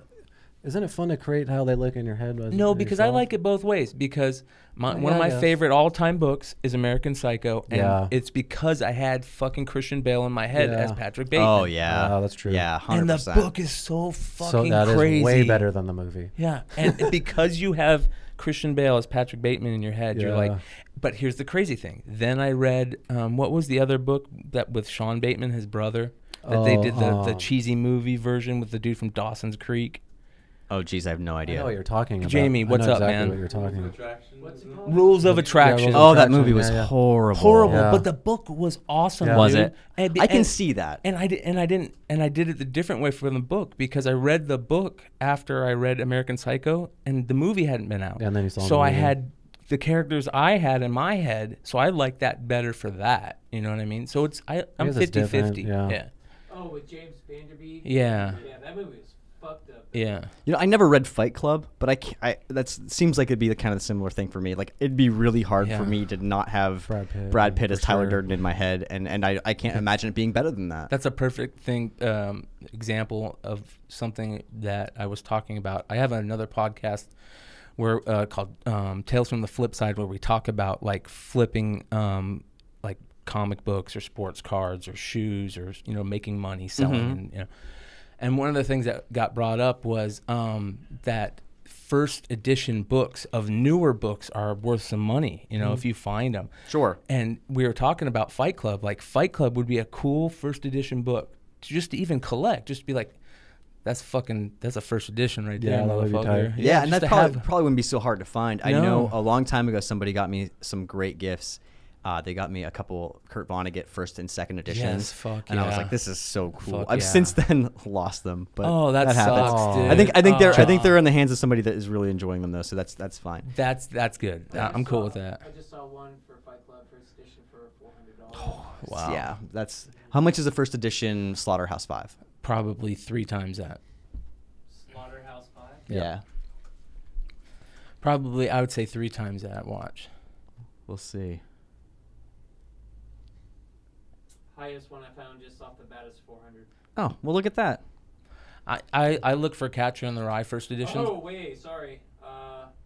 Speaker 1: isn't it fun to create how they look in your head?
Speaker 2: No, because I like it both ways. Because one of my favorite all-time books is American Psycho, and it's because I had fucking Christian Bale in my head as Patrick Bateman.
Speaker 3: Oh yeah,
Speaker 1: that's true.
Speaker 3: Yeah, 100%.
Speaker 2: And the book is so fucking
Speaker 1: that
Speaker 2: crazy.
Speaker 1: is way better than the movie.
Speaker 2: Yeah, and because you have Christian Bale as Patrick Bateman in your head, you're like. But here's the crazy thing. Then I read what was the other book that with Sean Bateman, his brother, that they did the cheesy movie version with the dude from Dawson's Creek.
Speaker 3: Oh, geez, I have no
Speaker 1: I
Speaker 3: idea.
Speaker 1: know what you're talking about.
Speaker 2: Jamie, what's
Speaker 1: I know
Speaker 2: up,
Speaker 1: exactly
Speaker 2: man?
Speaker 1: What you're talking about.
Speaker 4: What's it called?
Speaker 2: Rules of Attraction.
Speaker 1: Rules of
Speaker 3: Oh, that
Speaker 1: Attraction,
Speaker 3: movie was
Speaker 1: yeah.
Speaker 3: horrible.
Speaker 2: Horrible,
Speaker 1: Yeah.
Speaker 2: but the book was awesome.
Speaker 1: Yeah.
Speaker 3: Was
Speaker 2: dude.
Speaker 3: it?
Speaker 2: And,
Speaker 3: I can see that.
Speaker 2: And I did it the different way from the book because I read the book after I read American Psycho, and the movie hadn't been out.
Speaker 1: And then you saw
Speaker 2: so
Speaker 1: the
Speaker 2: I
Speaker 1: movie.
Speaker 2: had the characters I had in my head, so I liked that better for that. You know what I mean? So I'm
Speaker 1: guess it's different,
Speaker 2: 50-50.
Speaker 1: yeah.
Speaker 2: Yeah.
Speaker 4: Oh, with James Vanderbeek.
Speaker 2: Yeah.
Speaker 4: Yeah, that movie was fucked up.
Speaker 2: Yeah.
Speaker 3: You know, I never read Fight Club, but that seems like it'd be the kind of similar thing for me. Like, it'd be really hard for me to not have Brad Pitt as
Speaker 1: for
Speaker 3: Tyler
Speaker 1: sure.
Speaker 3: Durden in my head, and I can't imagine it being better than that.
Speaker 2: That's a perfect example of something that I was talking about. I have another podcast where called Tales from the Flip Side, where we talk about like flipping like comic books or sports cards or shoes or making money selling and one of the things that got brought up was that first edition books of newer books are worth some money if you find them.
Speaker 3: Sure.
Speaker 2: And we were talking about Fight Club. Like Fight Club would be a cool first edition book to even collect, just to be like, that's a first edition right there,
Speaker 1: that would be
Speaker 2: motherfucker.
Speaker 1: tight.
Speaker 3: Yeah, and
Speaker 2: just
Speaker 3: that
Speaker 2: to
Speaker 3: probably wouldn't be so hard to find. I know a long time ago somebody got me some great gifts. They got me a couple Kurt Vonnegut first and second editions.
Speaker 2: Yes, fuck
Speaker 3: and I was
Speaker 2: yeah.
Speaker 3: like, this is so cool.
Speaker 2: Fuck
Speaker 3: I've
Speaker 2: yeah.
Speaker 3: since then lost them, but
Speaker 2: that
Speaker 3: happens.
Speaker 2: sucks, dude.
Speaker 3: I think they're in the hands of somebody that is really enjoying them though, so that's fine.
Speaker 2: That's good. I'm cool with that.
Speaker 4: I just saw one for Fight Club first edition for $400.
Speaker 2: Wow.
Speaker 3: Yeah, that's how much is a first edition Slaughterhouse 5?
Speaker 2: Probably 3 times that.
Speaker 4: Slaughterhouse 5.
Speaker 3: Yeah.
Speaker 2: Probably, I would say 3 times that. Watch.
Speaker 3: We'll see.
Speaker 4: Highest one I found just off the bat is 400.
Speaker 3: Oh, well, look at that.
Speaker 2: I look for Catcher in the Rye first edition.
Speaker 4: Oh wait, sorry.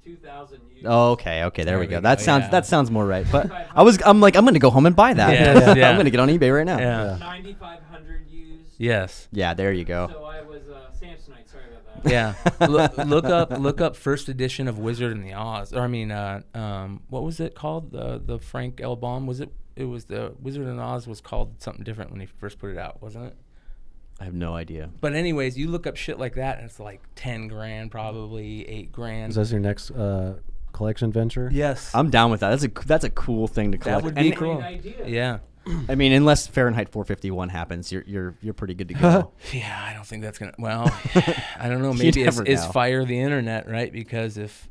Speaker 4: 2,000 used.
Speaker 3: Oh, okay, there we go. That sounds more right. But
Speaker 4: Yeah.
Speaker 3: I'm gonna go home and buy that.
Speaker 2: Yeah.
Speaker 3: I'm gonna get on eBay right now.
Speaker 2: Yeah.
Speaker 4: 9,500 used.
Speaker 2: Yes.
Speaker 3: Yeah, there you go.
Speaker 4: So I was Samsonite. Sorry about that.
Speaker 2: Yeah. look up first edition of Wizard and the Oz. Or I mean, what was it called? The Frank L. Baum, was it? It was the Wizard and Oz was called something different when he first put it out, wasn't it?
Speaker 3: I have no idea.
Speaker 2: But anyways, you look up shit like that, and it's like 10 grand, probably 8 grand.
Speaker 1: Is that your next collection venture?
Speaker 2: Yes.
Speaker 3: I'm down with that. That's a cool thing to collect.
Speaker 2: That would be
Speaker 3: And-
Speaker 2: cool.
Speaker 4: Great idea.
Speaker 2: Yeah.
Speaker 3: I mean, unless Fahrenheit 451 happens, you're pretty good to go.
Speaker 2: Yeah, I don't think that's gonna. Well, I don't know. Maybe it's
Speaker 3: never know.
Speaker 2: fire the internet, right? Because if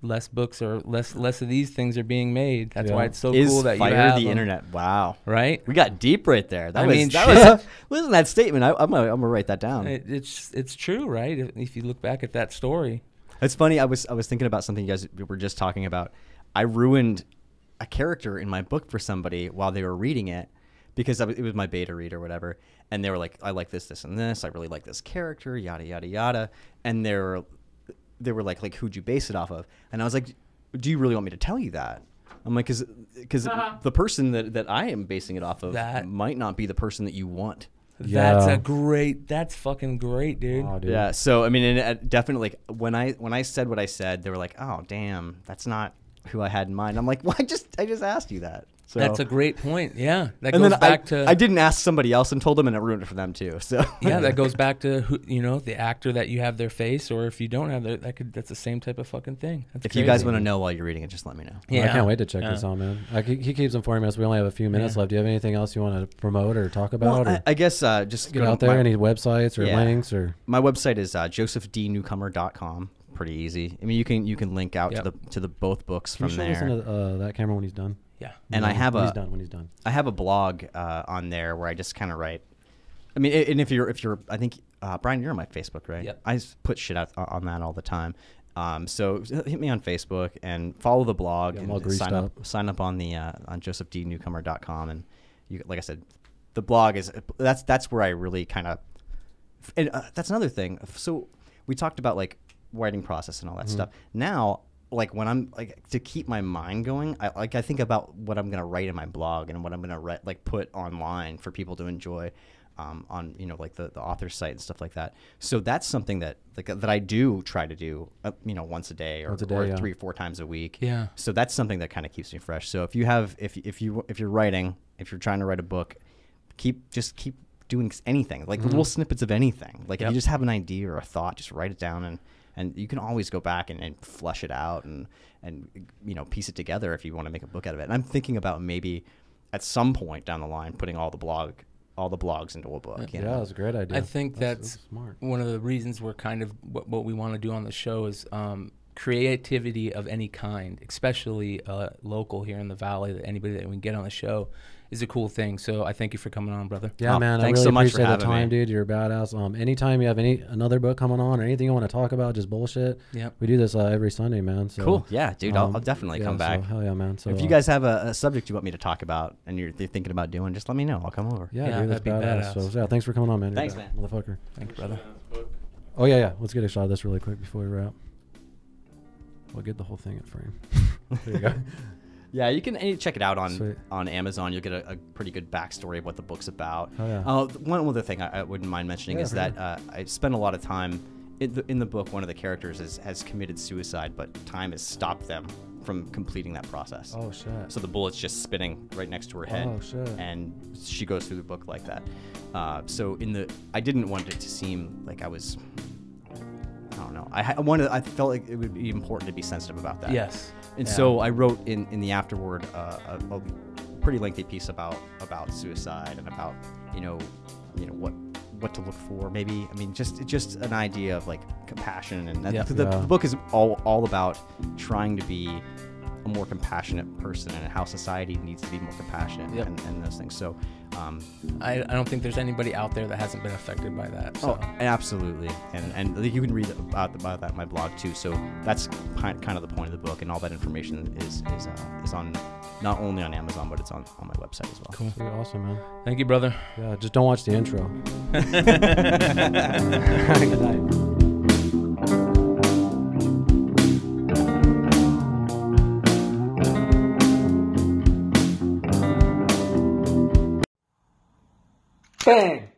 Speaker 2: less books or less of these things are being made, that's why it's so
Speaker 3: Is
Speaker 2: cool that
Speaker 3: fire
Speaker 2: you have
Speaker 3: the
Speaker 2: them,
Speaker 3: internet? Wow,
Speaker 2: right?
Speaker 3: we got deep right there. That
Speaker 2: I
Speaker 3: was
Speaker 2: mean,
Speaker 3: that
Speaker 2: shit.
Speaker 3: was listen to that statement. I'm gonna write that down.
Speaker 2: It's true, right? If you look back at that story.
Speaker 3: It's funny. I was thinking about something you guys were just talking about. I ruined a character in my book for somebody while they were reading it because it was my beta read or whatever, and they were like, "I like this, this, and this. I really like this character, yada yada yada." And they were like, "Who'd you base it off of?" And I was like, "Do you really want me to tell you that?" I'm like, because the person that I am basing it off of
Speaker 2: That-
Speaker 3: might not be the person that you want.
Speaker 1: Yeah.
Speaker 2: That's fucking great, dude.
Speaker 1: Oh, dude.
Speaker 3: Yeah. So I mean, and it definitely, like, when I said what I said, they were like, "Oh, damn, that's not who I had in mind." I'm like, "Well, I just asked you that." So
Speaker 2: That's a great point. Yeah, that
Speaker 3: and
Speaker 2: goes
Speaker 3: then
Speaker 2: back to.
Speaker 3: I didn't ask somebody else and told them, and it ruined it for them too. So
Speaker 2: Yeah, that goes back to who, the actor that you have their face, or if you don't have that's the same type of fucking thing. That's
Speaker 3: if you guys
Speaker 2: crazy.
Speaker 3: want to know while you're reading it, just let me know.
Speaker 1: Well, I can't wait to check this out, man. Like, he keeps informing us. We only have a few minutes left. Do you have anything else you want to promote or talk about?
Speaker 3: Well,
Speaker 1: or
Speaker 3: I guess just
Speaker 1: get
Speaker 3: go to
Speaker 1: out there. Any websites or
Speaker 3: Yeah.
Speaker 1: links or?
Speaker 3: My website is joesphdnewcomer.com. Pretty easy. I mean, you can link out
Speaker 2: Yep.
Speaker 3: to the both books
Speaker 1: Can
Speaker 3: from
Speaker 1: you show
Speaker 3: there.
Speaker 1: us into that camera when he's done?
Speaker 2: Yeah.
Speaker 3: And I have
Speaker 1: when he's done.
Speaker 3: I have a blog on there where I just kind of write. I mean, and if you're, I think Brian, you're on my Facebook, right?
Speaker 2: Yep.
Speaker 3: I put shit out on that all the time. So hit me on Facebook and follow the blog and sign up on the on JoesphdNewcomer.com. And you, like I said, the blog is that's where I really kind of. And that's another thing. So we talked about like writing process and all that stuff. Now, like when I'm like to keep my mind going, I think about what I'm gonna write in my blog and what I'm gonna put online for people to enjoy. On like the author's site and stuff like that. So that's something that that I do try to do once a day or 3 or 4 times a week.
Speaker 2: Yeah.
Speaker 3: So that's something that kind of keeps me fresh. So if you're writing, if you're trying to write a book, keep doing anything, like little snippets of anything. Like if you just have an idea or a thought, just write it down and you can always go back and flesh it out and piece it together if you want to make a book out of it. And I'm thinking about maybe at some point down the line putting all the blogs into a book.
Speaker 1: Yeah, that's a great idea.
Speaker 2: I think that's
Speaker 1: smart.
Speaker 2: One of the reasons we're kind of what we want to do on the show is creativity of any kind, especially local here in the Valley. That anybody that we can get on the show is a cool thing. So I thank you for coming on, brother.
Speaker 1: Yeah, man.
Speaker 3: Thanks
Speaker 1: I really
Speaker 3: so much for
Speaker 1: appreciate the
Speaker 3: having
Speaker 1: time,
Speaker 3: me.
Speaker 1: dude. You're a badass. Anytime you have another book coming on or anything you want to talk about, just bullshit.
Speaker 2: Yep.
Speaker 1: We do this every Sunday, man. So,
Speaker 3: cool. Yeah, dude. I'll definitely come back.
Speaker 1: So, hell yeah, man. So
Speaker 3: if you guys have a subject you want me to talk about and you're thinking about doing, just let me know. I'll come over.
Speaker 1: yeah, dude, that's
Speaker 2: that'd be
Speaker 1: badass.
Speaker 2: badass.
Speaker 1: So yeah, thanks for coming on, man.
Speaker 3: Thanks,
Speaker 1: You're
Speaker 3: man.
Speaker 1: Motherfucker.
Speaker 2: Thank you, brother.
Speaker 1: Oh yeah. Let's get a shot of this really quick before we wrap. We'll get the whole thing in frame. There you go.
Speaker 3: Yeah, you can check it out
Speaker 1: Sweet.
Speaker 3: on Amazon. You'll get a pretty good backstory of what the book's about.
Speaker 1: Oh, yeah.
Speaker 3: One other thing I wouldn't mind mentioning is that I spent a lot of time in the book. One of the characters has committed suicide, but time has stopped them from completing that process.
Speaker 1: Oh shit.
Speaker 3: So the bullet's just spinning right next to her head.
Speaker 1: Oh, shit.
Speaker 3: And she goes through the book like that. So I didn't want it to seem like I was. I don't know. I felt like it would be important to be sensitive about that.
Speaker 2: Yes.
Speaker 3: And so I wrote in the afterword a pretty lengthy piece about suicide and about what to look for. Maybe just an idea of like compassion and the book is all about trying to be a more compassionate person and how society needs to be more compassionate and those things. So
Speaker 2: I don't think there's anybody out there that hasn't been affected by that. So.
Speaker 3: Oh, absolutely. And you can read about that in my blog too. So that's kind of the point of the book, and all that information is on not only on Amazon, but it's on my website as well.
Speaker 2: Cool.
Speaker 1: Sweet, awesome, man.
Speaker 2: Thank you, brother.
Speaker 1: Yeah, just don't watch the intro. Good night.
Speaker 4: Bang!